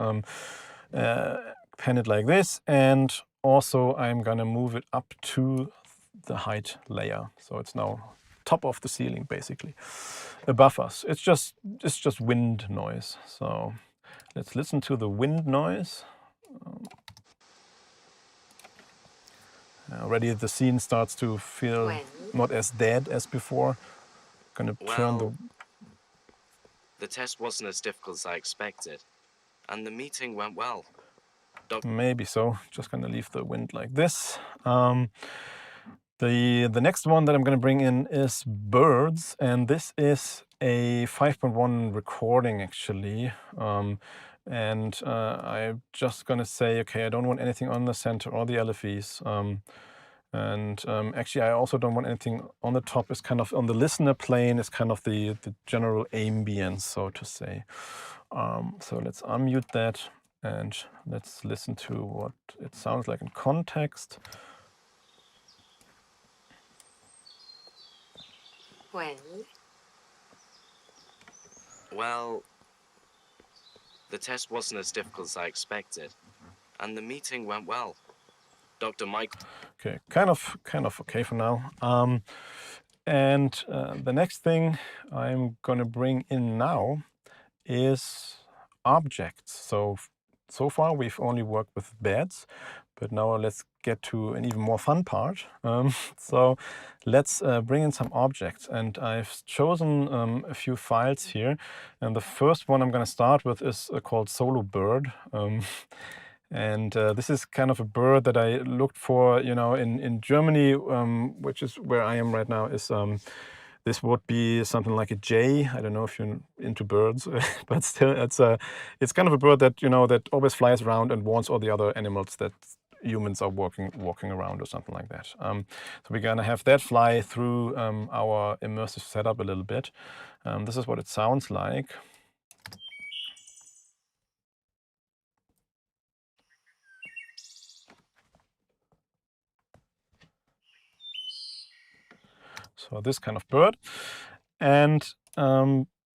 pan it like this, and also I'm gonna move it up to the height layer. So it's now top of the ceiling, basically, above us. It's just wind noise. So let's listen to the wind noise. Already the scene starts to feel not as dead as before. Gonna turn Well, the test wasn't as difficult as I expected, and the meeting went well. Maybe so. Just gonna leave the wind like this. The next one that I'm gonna bring in is birds, and this is a 5.1 recording actually. And I'm just gonna say, okay, I don't want anything on the center or the LFEs. Actually, I also don't want anything on the top. It's kind of on the listener plane. It's kind of the general ambience, so to say. So let's unmute that and let's listen to what it sounds like in context. Well, the test wasn't as difficult as I expected, and the meeting went well. Dr. Michael. Okay, kind of okay for now. The next thing I'm gonna bring in now is objects. So far we've only worked with beds, but now let's get to an even more fun part. So let's bring in some objects, and I've chosen a few files here, and the first one I'm going to start with is called Solo Bird. This is kind of a bird that I looked for, you know, in Germany, which is where I am right now. Is this would be something like a jay. I don't know if you're into birds, but still, it's kind of a bird that, you know, that always flies around and warns all the other animals that humans are walking around or something like that. So we're gonna have that fly through our immersive setup a little bit. This is what it sounds like. So this kind of bird. And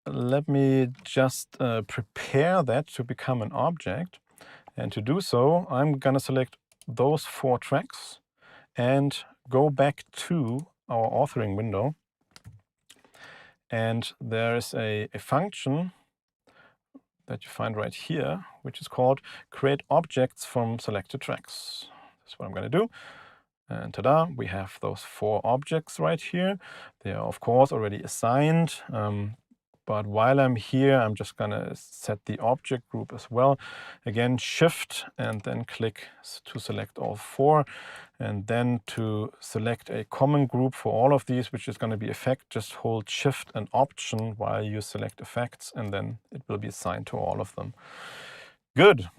let me just prepare that to become an object. And to do so, I'm gonna select those 4 tracks and go back to our authoring window. And there is a function that you find right here, which is called create objects from selected tracks. That's what I'm gonna do. And ta-da, we have those 4 objects right here. They are, of course, already assigned. But while I'm here, I'm just gonna set the object group as well. Again, Shift and then click to select all 4. And then to select a common group for all of these, which is gonna be effect, just hold Shift and Option while you select effects, and then it will be assigned to all of them. Good.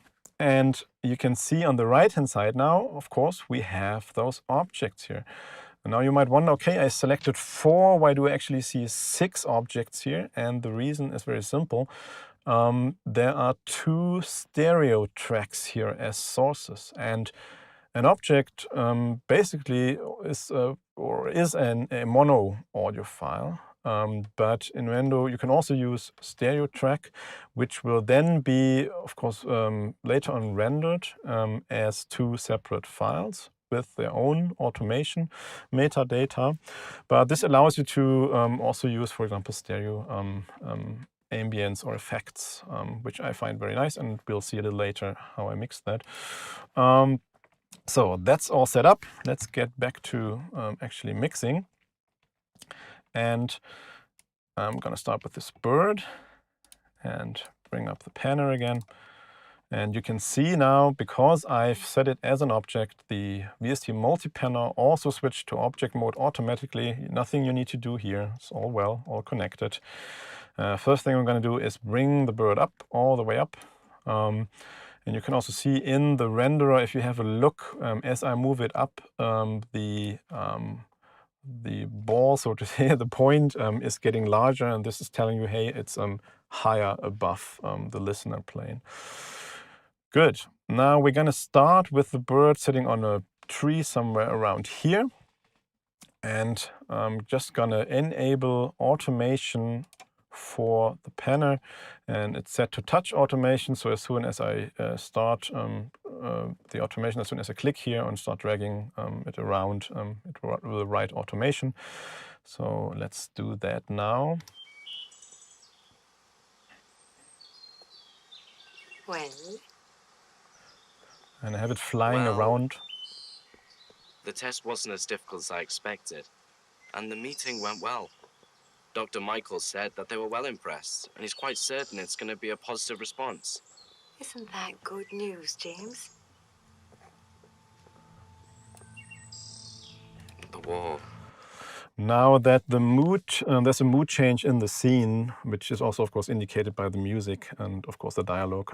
And you can see on the right-hand side now, of course, we have those objects here. And now you might wonder, okay, I selected 4, why do I actually see 6 objects here? And the reason is very simple. There are 2 stereo tracks here as sources. And an object basically is a mono audio file. But in Nuendo, you can also use stereo track, which will then be, of course, later on rendered as 2 separate files with their own automation metadata. But this allows you to also use, for example, stereo ambience or effects, which I find very nice, and we'll see a little later how I mix that. So that's all set up. Let's get back to actually mixing. And I'm gonna start with this bird and bring up the panner again. And you can see now, because I've set it as an object, the VST MultiPanner also switched to object mode automatically. Nothing you need to do here. It's all well, all connected. First thing I'm gonna do is bring the bird up, all the way up. And you can also see in the renderer, if you have a look, as I move it up, the ball, so to say, the point is getting larger, and this is telling you, hey, it's higher above the listener plane. Good. Now we're gonna start with the bird sitting on a tree somewhere around here. And I'm just gonna enable automation for the panner, and it's set to touch automation. So as soon as I start the automation, as soon as I click here and start dragging it around, it will write automation. So let's do that now. Well, And I have it flying Well, around. The test wasn't as difficult as I expected, and the meeting went well. Dr. Michael said that they were well impressed, and he's quite certain it's going to be a positive response. isn't that good news, James? The war. Now that the mood, there's a mood change in the scene, which is also, of course, indicated by the music and, of course, the dialogue.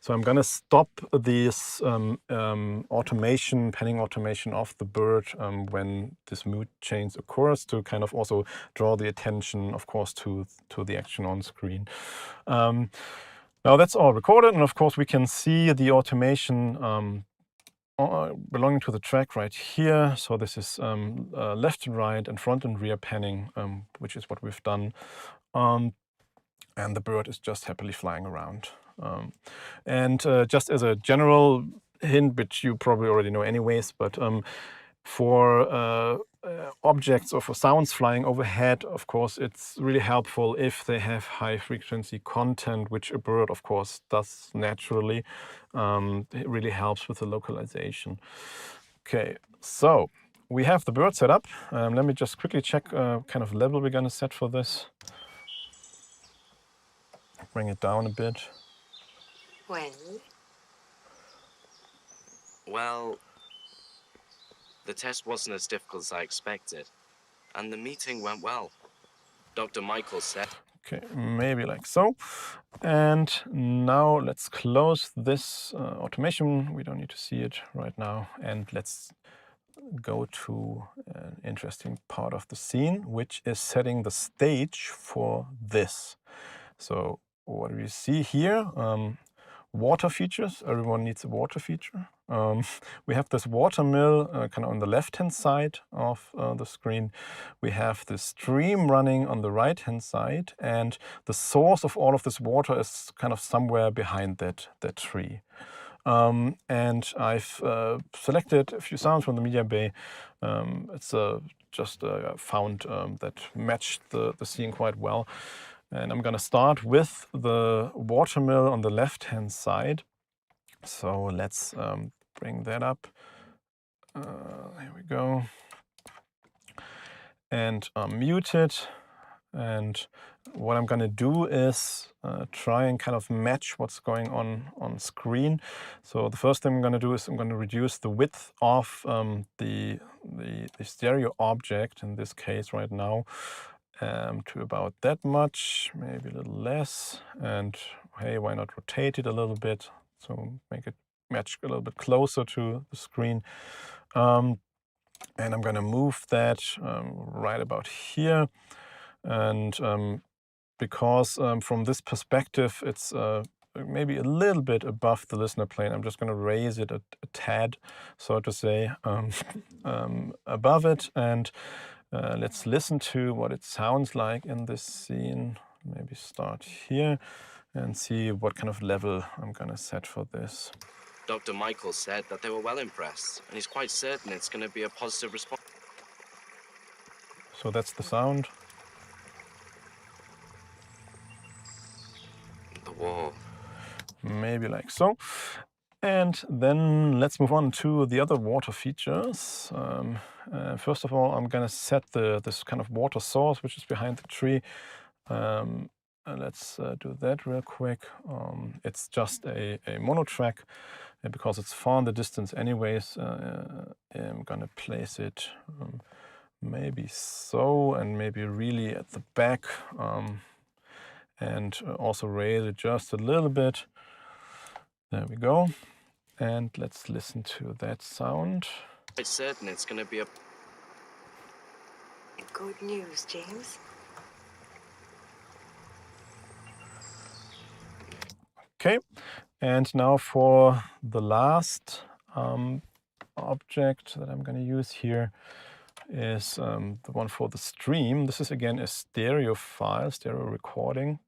So I'm going to stop this automation, panning automation of the bird when this mood change occurs, to kind of also draw the attention, of course, to the action on screen. Now that's all recorded, and of course we can see the automation belonging to the track right here. So this is left and right and front and rear panning, which is what we've done. And the bird is just happily flying around. And just as a general hint, which you probably already know anyways, but for objects or for sounds flying overhead, of course, it's really helpful if they have high frequency content, which a bird, of course, does naturally. It really helps with the localization. Okay, so we have the bird set up. Let me just quickly check kind of level we're going to set for this. Bring it down a bit. Well, the test wasn't as difficult as I expected, and the meeting went well. Dr. Michael said... Okay, maybe like so. And now let's close this automation. We don't need to see it right now. And let's go to an interesting part of the scene, which is setting the stage for this. So what do we see here? Water features. Everyone needs a water feature. We have this water mill kind of on the left-hand side of the screen. We have the stream running on the right-hand side, and the source of all of this water is kind of somewhere behind that tree. And I've selected a few sounds from the media bay. It's just found that matched the scene quite well. And I'm going to start with the water mill on the left-hand side. So let's bring that up. Here we go. And mute it. And what I'm going to do is try and kind of match what's going on screen. So the first thing I'm going to do is I'm going to reduce the width of the stereo object, in this case right now, to about that much, maybe a little less. And hey, why not rotate it a little bit, so make it match a little bit closer to the screen. And I'm going to move that right about here. And because from this perspective it's maybe a little bit above the listener plane, I'm just going to raise it a tad, so to say, above it. And let's listen to what it sounds like in this scene. Maybe start here and see what kind of level I'm going to set for this. Dr. Michael said that they were well impressed, and he's quite certain it's going to be a positive response. So that's the sound. The war. Maybe like so. And then let's move on to the other water features. First of all, I'm going to set this kind of water source, which is behind the tree. And let's do that real quick. It's just a mono track, because it's far in the distance anyways. I'm going to place it maybe so, and maybe really at the back. And also raise it just a little bit. There we go. And let's listen to that sound. I'm certain it's going to be a... Good news, James. Okay, and now for the last object that I'm going to use here is the one for the stream. This is again a stereo file, stereo recording.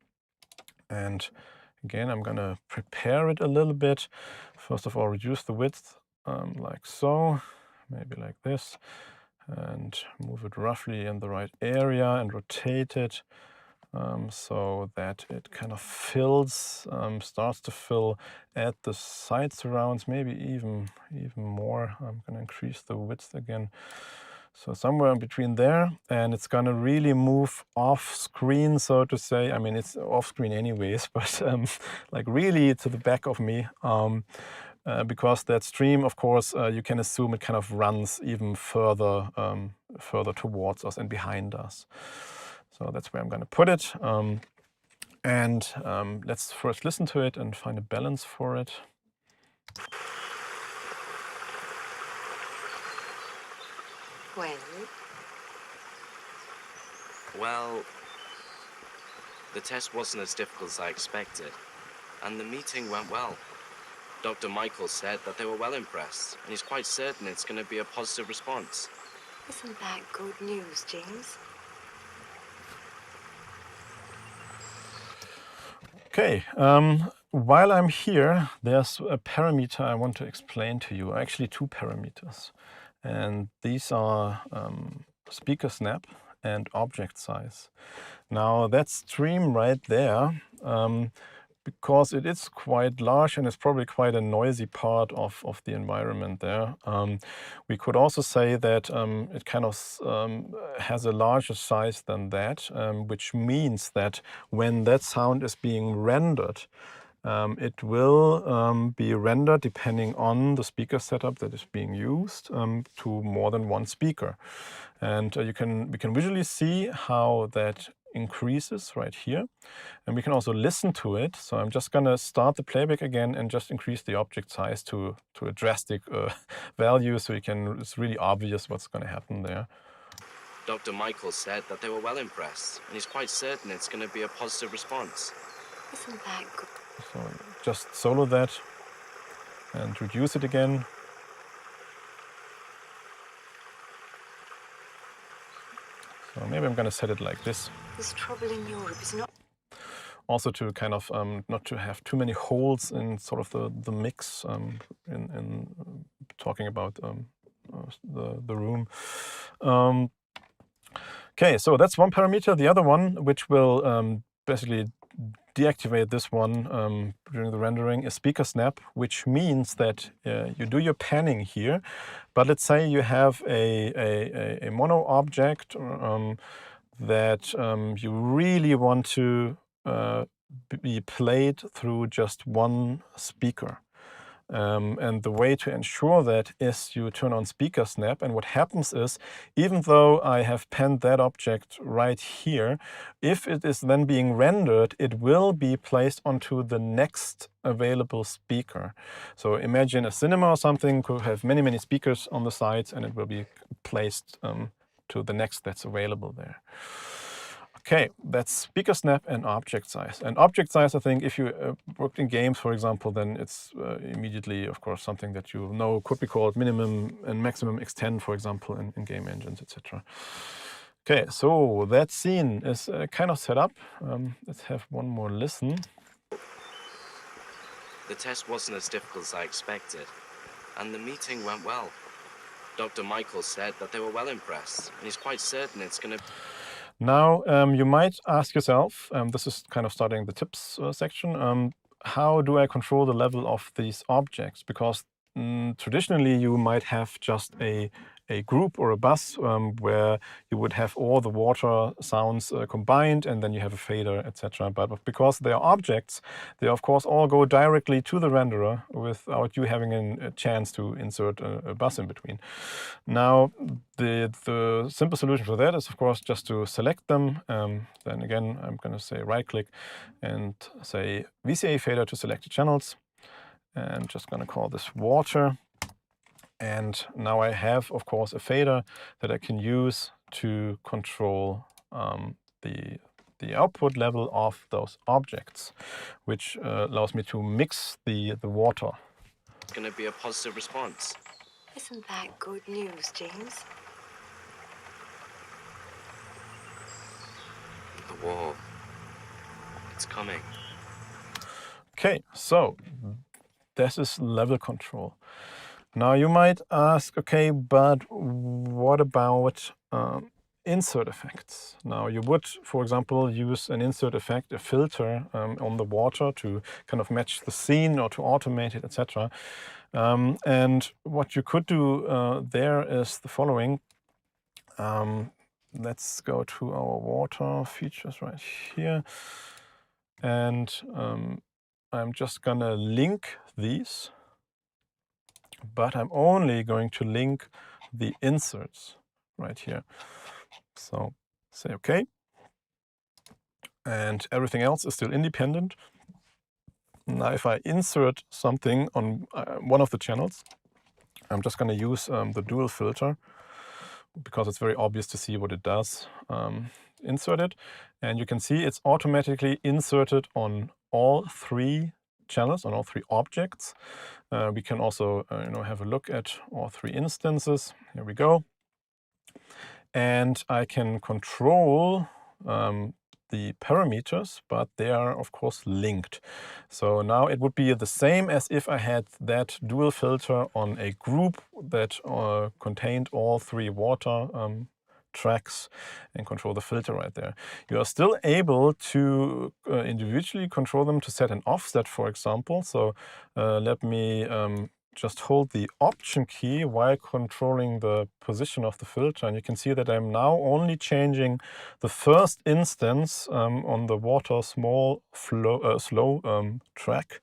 And again, I'm gonna prepare it a little bit. First of all, reduce the width like so, maybe like this, and move it roughly in the right area and rotate it so that it kind of fills, starts to fill at the side surrounds, maybe even more. I'm gonna increase the width again. So somewhere in between there, and it's gonna really move off screen, so to say. I mean, it's off screen anyways, but like really to the back of me. Because that stream, of course, you can assume it kind of runs even further, further towards us and behind us. So that's where I'm gonna put it. And let's first listen to it and find a balance for it. Well, the test wasn't as difficult as I expected, and the meeting went well. Dr. Michael said that they were well impressed, and he's quite certain it's going to be a positive response. Isn't that good news, James? Okay, while I'm here, there's a parameter I want to explain to you, actually two parameters. And these are speaker snap and object size. Now that stream right there, because it is quite large and it's probably quite a noisy part of the environment there, we could also say that it kind of has a larger size than that, which means that when that sound is being rendered, it will be rendered depending on the speaker setup that is being used to more than one speaker. And we can visually see how that increases right here. And we can also listen to it. So I'm just going to start the playback again and just increase the object size to a drastic value so it's really obvious what's going to happen there. Dr. Michael said that they were well impressed, and he's quite certain it's going to be a positive response. Isn't that good? So just solo that and reduce it again. So maybe I'm going to set it like this. This trouble in Europe is not. Also to kind of not to have too many holes in sort of the mix in talking about the room. Okay, so that's one parameter. The other one, which will basically deactivate this one during the rendering, is speaker snap, which means that you do your panning here, but let's say you have a mono object that you really want to be played through just one speaker. And the way to ensure that is you turn on speaker snap, and what happens is, even though I have panned that object right here, if it is then being rendered, it will be placed onto the next available speaker. So imagine a cinema or something could have many speakers on the sides, and it will be placed to the next that's available there. Okay, that's speaker snap and object size. And object size, I think, if you worked in games, for example, then it's immediately, of course, something that you know could be called minimum and maximum extend, for example, in game engines, etc. Okay, so that scene is kind of set up. Let's have one more listen. The test wasn't as difficult as I expected, and the meeting went well. Dr. Michael said that they were well impressed, and he's quite certain it's going to... Now, you might ask yourself, this is kind of starting the tips section, how do I control the level of these objects? Because traditionally you might have just a group or a bus where you would have all the water sounds combined, and then you have a fader, etc. But because they are objects, they of course all go directly to the renderer without you having a chance to insert a bus in between. Now, the simple solution for that is of course just to select them. Then again, I'm going to say right click and say VCA fader to selected channels, and just going to call this water. And now I have, of course, a fader that I can use to control the output level of those objects, which allows me to mix the water. It's going to be a positive response. Isn't that good news, James? It's coming. Okay, so this is level control. Now you might ask, okay, but what about insert effects? Now you would, for example, use an insert effect, a filter on the water to kind of match the scene or to automate it, etc. And what you could do there is the following. Let's go to our water features right here. And I'm just gonna link these, but I'm only going to link the inserts right here. So say OK. And everything else is still independent. Now if I insert something on one of the channels, I'm just going to use the dual filter because it's very obvious to see what it does. Insert it, and you can see it's automatically inserted on all three channels, on all three objects. We can also have a look at all three instances. Here we go. And I can control the parameters, but they are of course linked. So now it would be the same as if I had that dual filter on a group that contained all three water tracks and control the filter right there. You are still able to individually control them to set an offset, for example. So let me just hold the Option key while controlling the position of the filter, and you can see that I'm now only changing the first instance on the water slow track.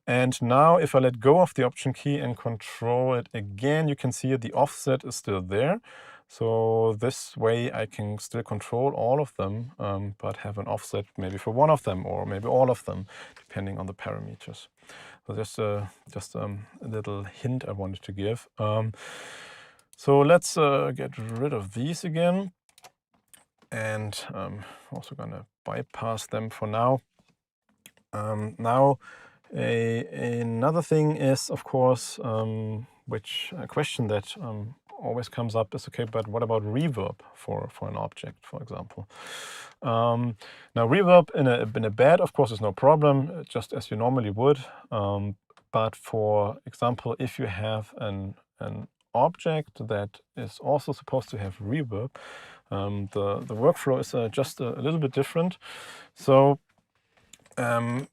And now if I let go of the Option key and control it again, you can see the offset is still there. So this way I can still control all of them, but have an offset maybe for one of them or maybe all of them, depending on the parameters. So just a little hint I wanted to give. So let's get rid of these again. And I'm also going to bypass them for now. Now, another thing is, of course, which a question that always comes up is, okay, but what about reverb for an object, for example? Now, reverb in a bed, of course, is no problem, just as you normally would. But for example, if you have an object that is also supposed to have reverb, the workflow is just a little bit different. So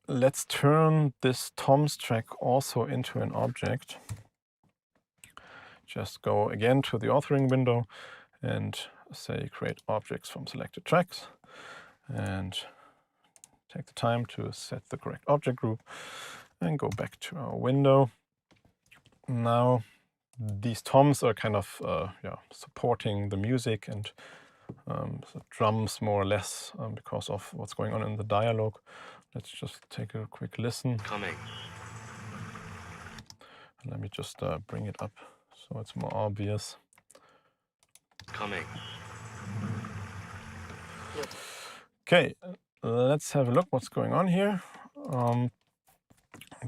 let's turn this toms track also into an object. Just go again to the authoring window and say create objects from selected tracks, and take the time to set the correct object group and go back to our window. Now these toms are kind of supporting the music and the drums more or less because of what's going on in the dialogue. Let's just take a quick listen. Coming. And let me just bring it up so it's more obvious. Coming. Okay, let's have a look what's going on here.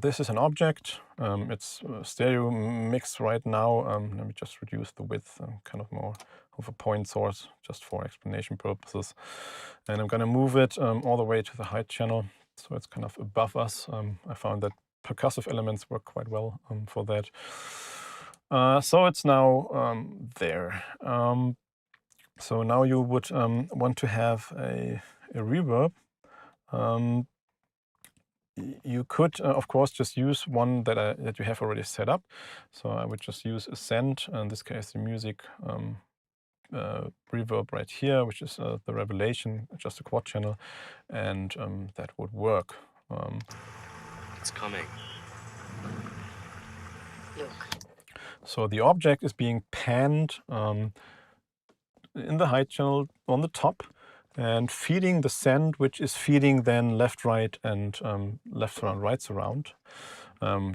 This is an object. It's stereo mix right now. Let me just reduce the width, kind of more of a point source, just for explanation purposes. And I'm going to move it all the way to the height channel, so it's kind of above us. I found that percussive elements work quite well for that. So it's now there. So now you would want to have a reverb. You could, of course, just use one that you have already set up. So I would just use Ascend, in this case the music reverb right here, which is the Revelation, just a quad channel, and that would work. It's coming. Look. So the object is being panned in the height channel on the top, and feeding the send, which is feeding then left, right, and left surround, right surround.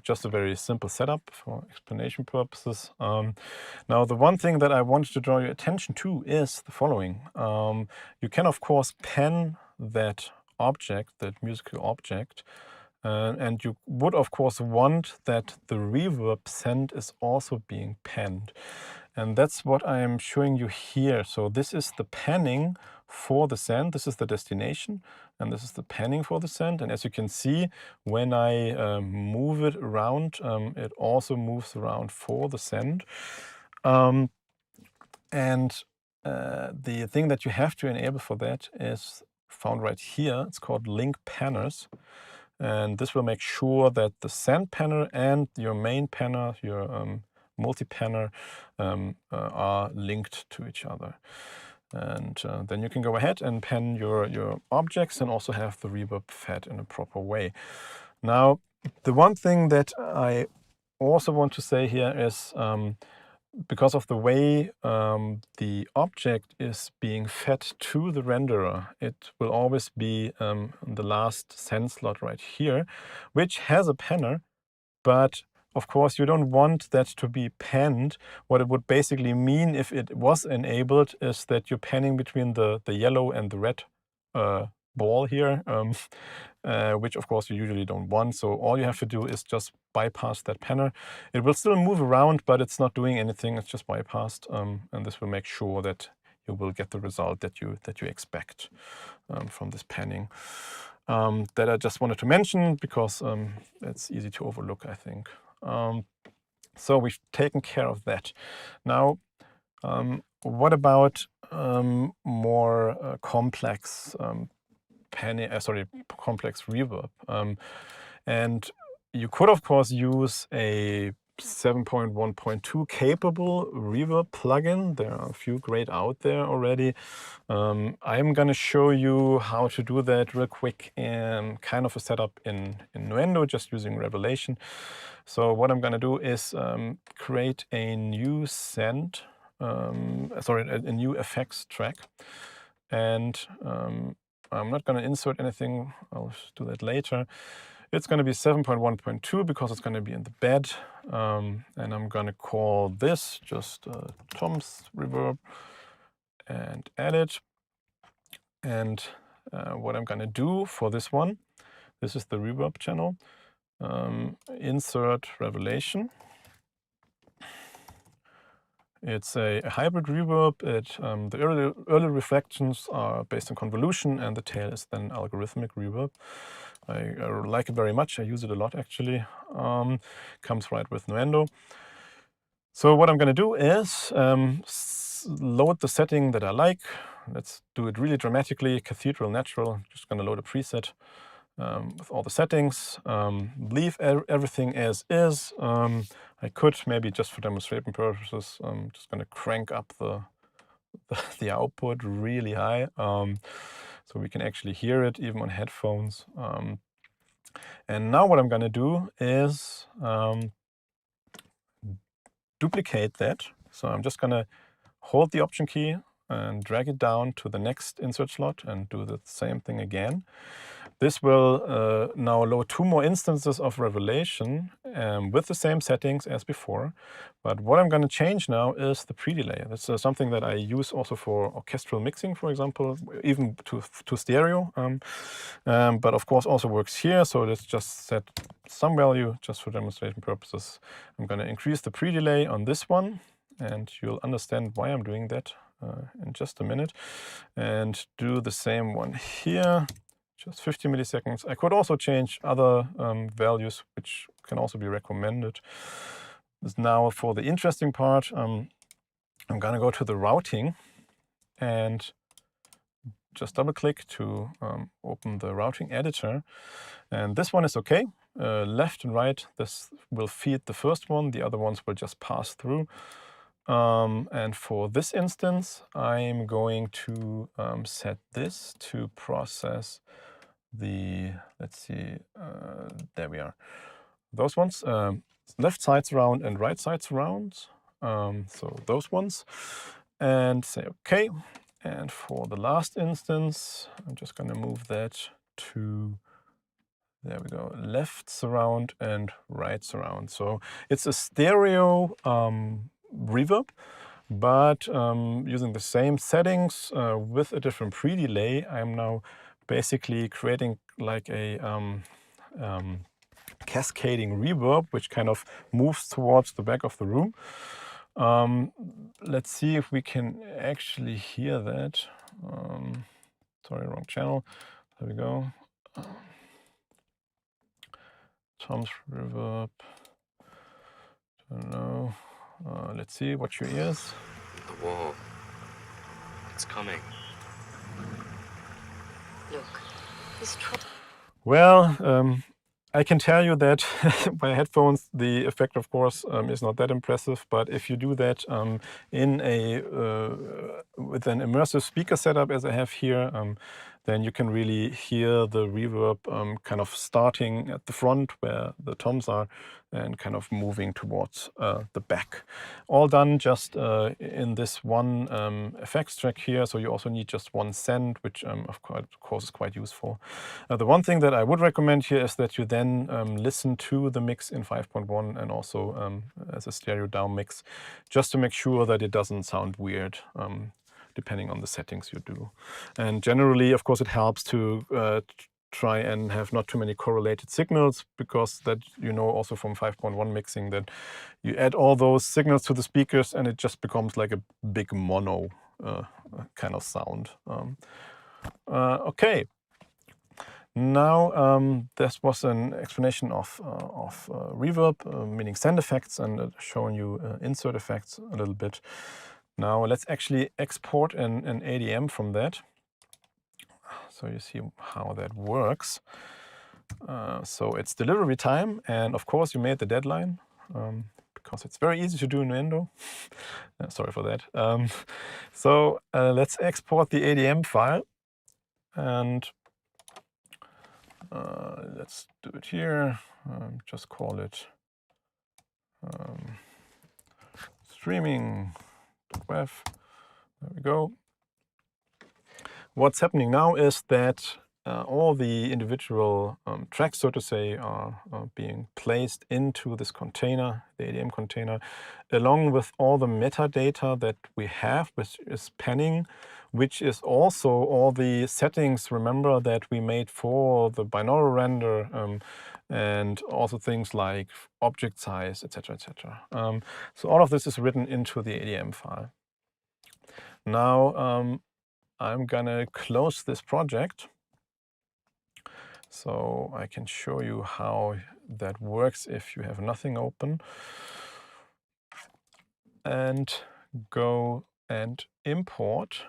Just a very simple setup for explanation purposes. Now, the one thing that I wanted to draw your attention to is the following. You can, of course, pan that object, that musical object, and you would, of course, want that the reverb send is also being panned. And that's what I am showing you here. So this is the panning for the send. This is the destination, and this is the panning for the send. And as you can see, when I move it around, it also moves around for the send. The thing that you have to enable for that is found right here. It's called link panners. And this will make sure that the send panner and your main panner, your multi-panner, are linked to each other. And then you can go ahead and pan your objects and also have the reverb fed in a proper way. Now, the one thing that I also want to say here is because of the way the object is being fed to the renderer, it will always be the last send slot right here, which has a panner, but of course you don't want that to be panned. What it would basically mean if it was enabled is that you're panning between the yellow and the red ball here, which of course you usually don't want. So all you have to do is just bypass that panner. It will still move around, but it's not doing anything. It's just bypassed, and this will make sure that you will get the result that you expect from this panning. That I just wanted to mention because it's easy to overlook, I think. So we've taken care of that. Now, what about more complex complex reverb? And you could, of course, use a 7.1.2 capable reverb plugin. There are a few great out there already. I'm going to show you how to do that real quick in kind of a setup in Nuendo, just using Revelation. So what I'm going to do is create a new a new effects track. And I'm not going to insert anything. I'll do that later. It's going to be 7.1.2 because it's going to be in the bed. And I'm going to call this just Tom's reverb and add it. And what I'm going to do for this one, this is the reverb channel. Insert Revelation. It's a hybrid reverb. The early reflections are based on convolution, and the tail is then algorithmic reverb. I like it very much. I use it a lot, actually. Comes right with Nuendo. So what I'm going to do is load the setting that I like. Let's do it really dramatically, Cathedral Natural. Just going to load a preset with all the settings. Leave everything as is. I could maybe just for demonstration purposes, just going to crank up the output really high, so we can actually hear it even on headphones. And now what I'm going to do is duplicate that. So I'm just going to hold the Option key and drag it down to the next insert slot and do the same thing again. This will now load 2 more instances of Revelation with the same settings as before. But what I'm going to change now is the pre-delay. That's something that I use also for orchestral mixing, for example, even to stereo. But of course also works here. So let's just set some value just for demonstration purposes. I'm going to increase the pre-delay on this one, and you'll understand why I'm doing that in just a minute. And do the same one here. Just 50 milliseconds. I could also change other values, which can also be recommended. Now for the interesting part, I'm going to go to the routing and just double click to open the routing editor. And this one is okay. Left and right, this will feed the first one. The other ones will just pass through. And for this instance, I'm going to set this to process let's see, there we are. Those ones, left side surround and right side surround. So those ones. And say OK. And for the last instance, I'm just going to move that to, there we go, left surround and right surround. So it's a stereo reverb, but using the same settings with a different pre-delay, I'm now basically creating like a cascading reverb, which kind of moves towards the back of the room. Let's see if we can actually hear that. Sorry, wrong channel. There we go. Tom's reverb. Don't know. Let's see. Watch your ears. The wall. It's coming. Look, this trouble. Well, I can tell you that by headphones, the effect, of course, is not that impressive. But if you do that in a with an immersive speaker setup, as I have here, then you can really hear the reverb kind of starting at the front where the toms are and kind of moving towards the back. All done just in this one effects track here. So you also need just one send, which of course is quite useful. The one thing that I would recommend here is that you then listen to the mix in 5.1 and also as a stereo down mix, just to make sure that it doesn't sound weird. Depending on the settings you do. And generally, of course, it helps to try and have not too many correlated signals, because that you know also from 5.1 mixing that you add all those signals to the speakers and it just becomes like a big mono kind of sound. Okay. Now, this was an explanation of reverb, meaning send effects, and showing you insert effects a little bit. Now let's actually export an ADM from that, so you see how that works. So it's delivery time, and of course you made the deadline, because it's very easy to do in Nuendo. Sorry for that. So let's export the ADM file, and let's do it here. Just call it streaming. Ref. There we go. What's happening now is that all the individual tracks, so to say, are being placed into this container, the ADM container, along with all the metadata that we have, which is panning, which is also all the settings, remember, that we made for the binaural render, and also things like object size, etc., etc. So all of this is written into the ADM file. Now I'm gonna close this project so I can show you how that works if you have nothing open, and go and import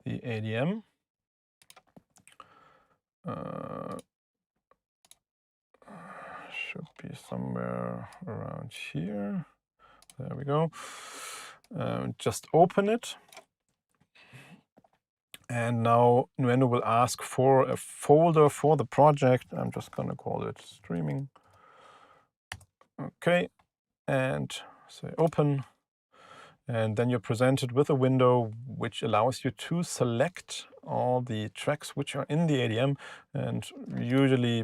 the ADM. Should be somewhere around here. There we go. Just open it. And now Nuendo will ask for a folder for the project. I'm just going to call it streaming. Okay, and say open. And then you're presented with a window which allows you to select all the tracks which are in the ADM. And usually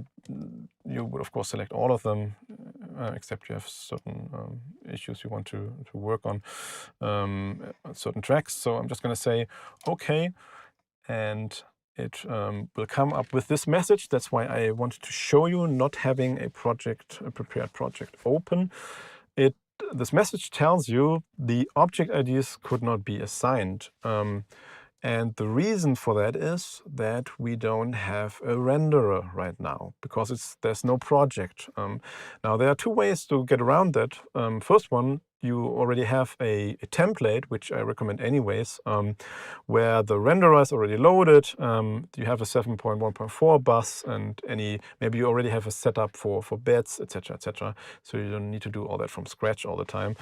you would, of course, select all of them, except you have certain issues you want to work on, certain tracks. So I'm just going to say, OK. And it will come up with this message. That's why I wanted to show you not having a prepared project open. This message tells you the object IDs could not be assigned. And the reason for that is that we don't have a renderer right now, because there's no project. Now, there are two ways to get around that. First one, you already have a template, which I recommend anyways, where the renderer is already loaded. You have a 7.1.4 bus, and maybe you already have a setup for beds, etc., etc. So you don't need to do all that from scratch all the time.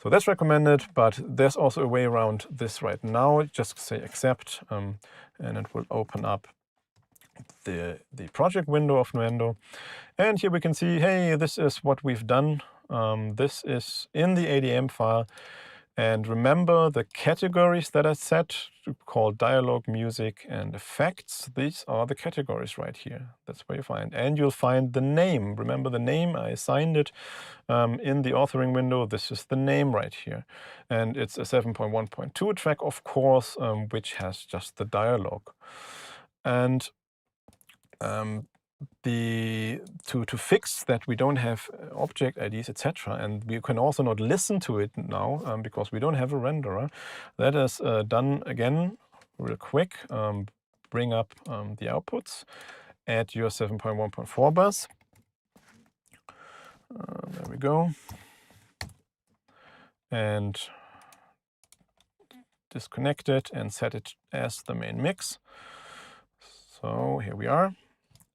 So that's recommended, but there's also a way around this right now. Just say accept, and it will open up the project window of Nuendo. And here we can see, hey, this is what we've done. This is in the ADM file. And remember the categories that I set, called dialogue, music, and effects. These are the categories right here. That's where you find. And you'll find the name. Remember the name, I assigned it in the authoring window. This is the name right here. And it's a 7.1.2 track, of course, which has just the dialogue. And to fix that we don't have object IDs, etc., and we can also not listen to it now because we don't have a renderer. That is done again real quick. Bring up the outputs. Add your 7.1.4 bus. There we go. And disconnect it and set it as the main mix. So here we are.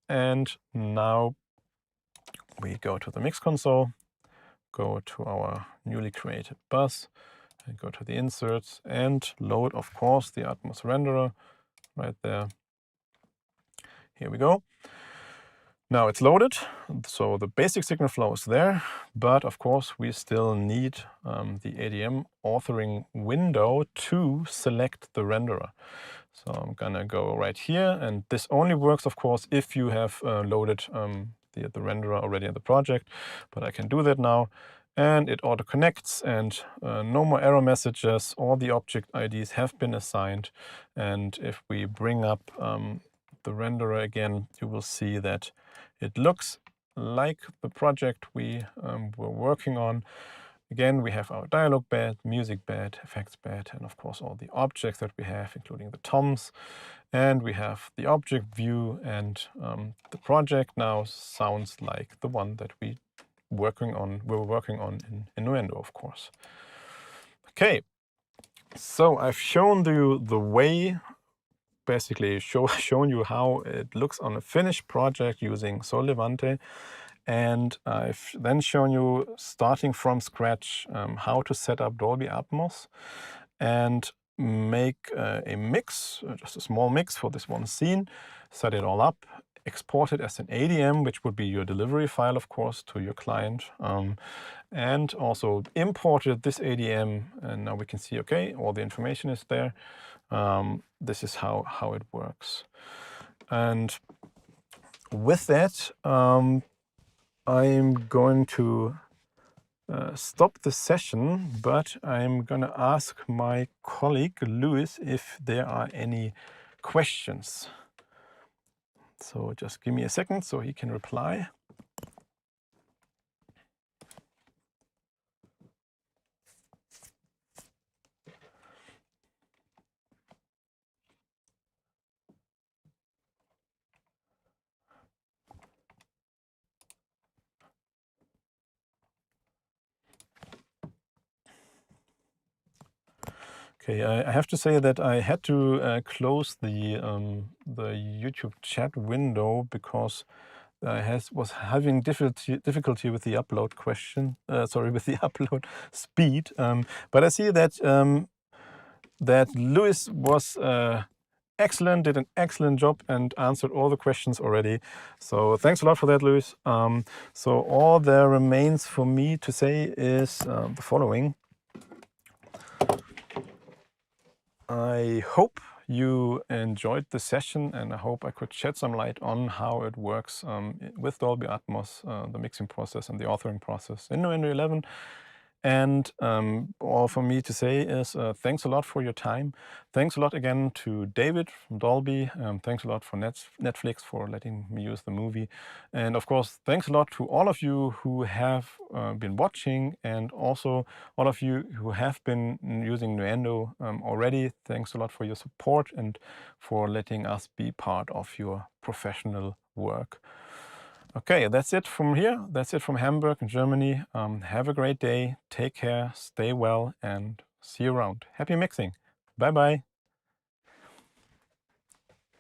And now we go to the mix console, go to our newly created bus, and go to the inserts and load, of course, the Atmos renderer right there. Here we go. Now it's loaded, so the basic signal flow is there, but of course we still need the ADM authoring window to select the renderer. So I'm gonna go right here, and this only works, of course, if you have loaded the renderer already in the project, but I can do that now. And it auto connects, and no more error messages. All the object IDs have been assigned. And if we bring up the renderer again, you will see that it looks like the project we were working on. Again, we have our dialog bed, music bed, effects bed, and of course all the objects that we have, including the toms. And we have the object view, and the project now sounds like the one that we were working on in Nuendo, of course. Okay, so I've shown you the way, basically shown you how it looks on a finished project using Levante, and I've then shown you, starting from scratch, how to set up Dolby Atmos and make a mix, just a small mix for this one scene, set it all up, export it as an ADM, which would be your delivery file, of course, to your client, and also imported this ADM, and now we can see, okay, all the information is there. This is how it works. And with that, I'm going to stop the session, but I'm going to ask my colleague, Louis, if there are any questions. So just give me a second so he can reply. Okay, I have to say that I had to close the YouTube chat window because I was having difficulty with the upload with the upload speed. But I see that that Louis was excellent, did an excellent job and answered all the questions already. So thanks a lot for that, Louis. So all there remains for me to say is the following. I hope you enjoyed the session, and I hope I could shed some light on how it works with Dolby Atmos, the mixing process and the authoring process in Nuendo 11. And all for me to say is thanks a lot for your time. Thanks a lot again to David from Dolby. Thanks a lot for Netflix for letting me use the movie. And of course, thanks a lot to all of you who have been watching, and also all of you who have been using Nuendo already. Thanks a lot for your support and for letting us be part of your professional work. Okay, that's it from here. That's it from Hamburg in Germany. Have a great day. Take care, stay well, and see you around. Happy mixing. Bye-bye.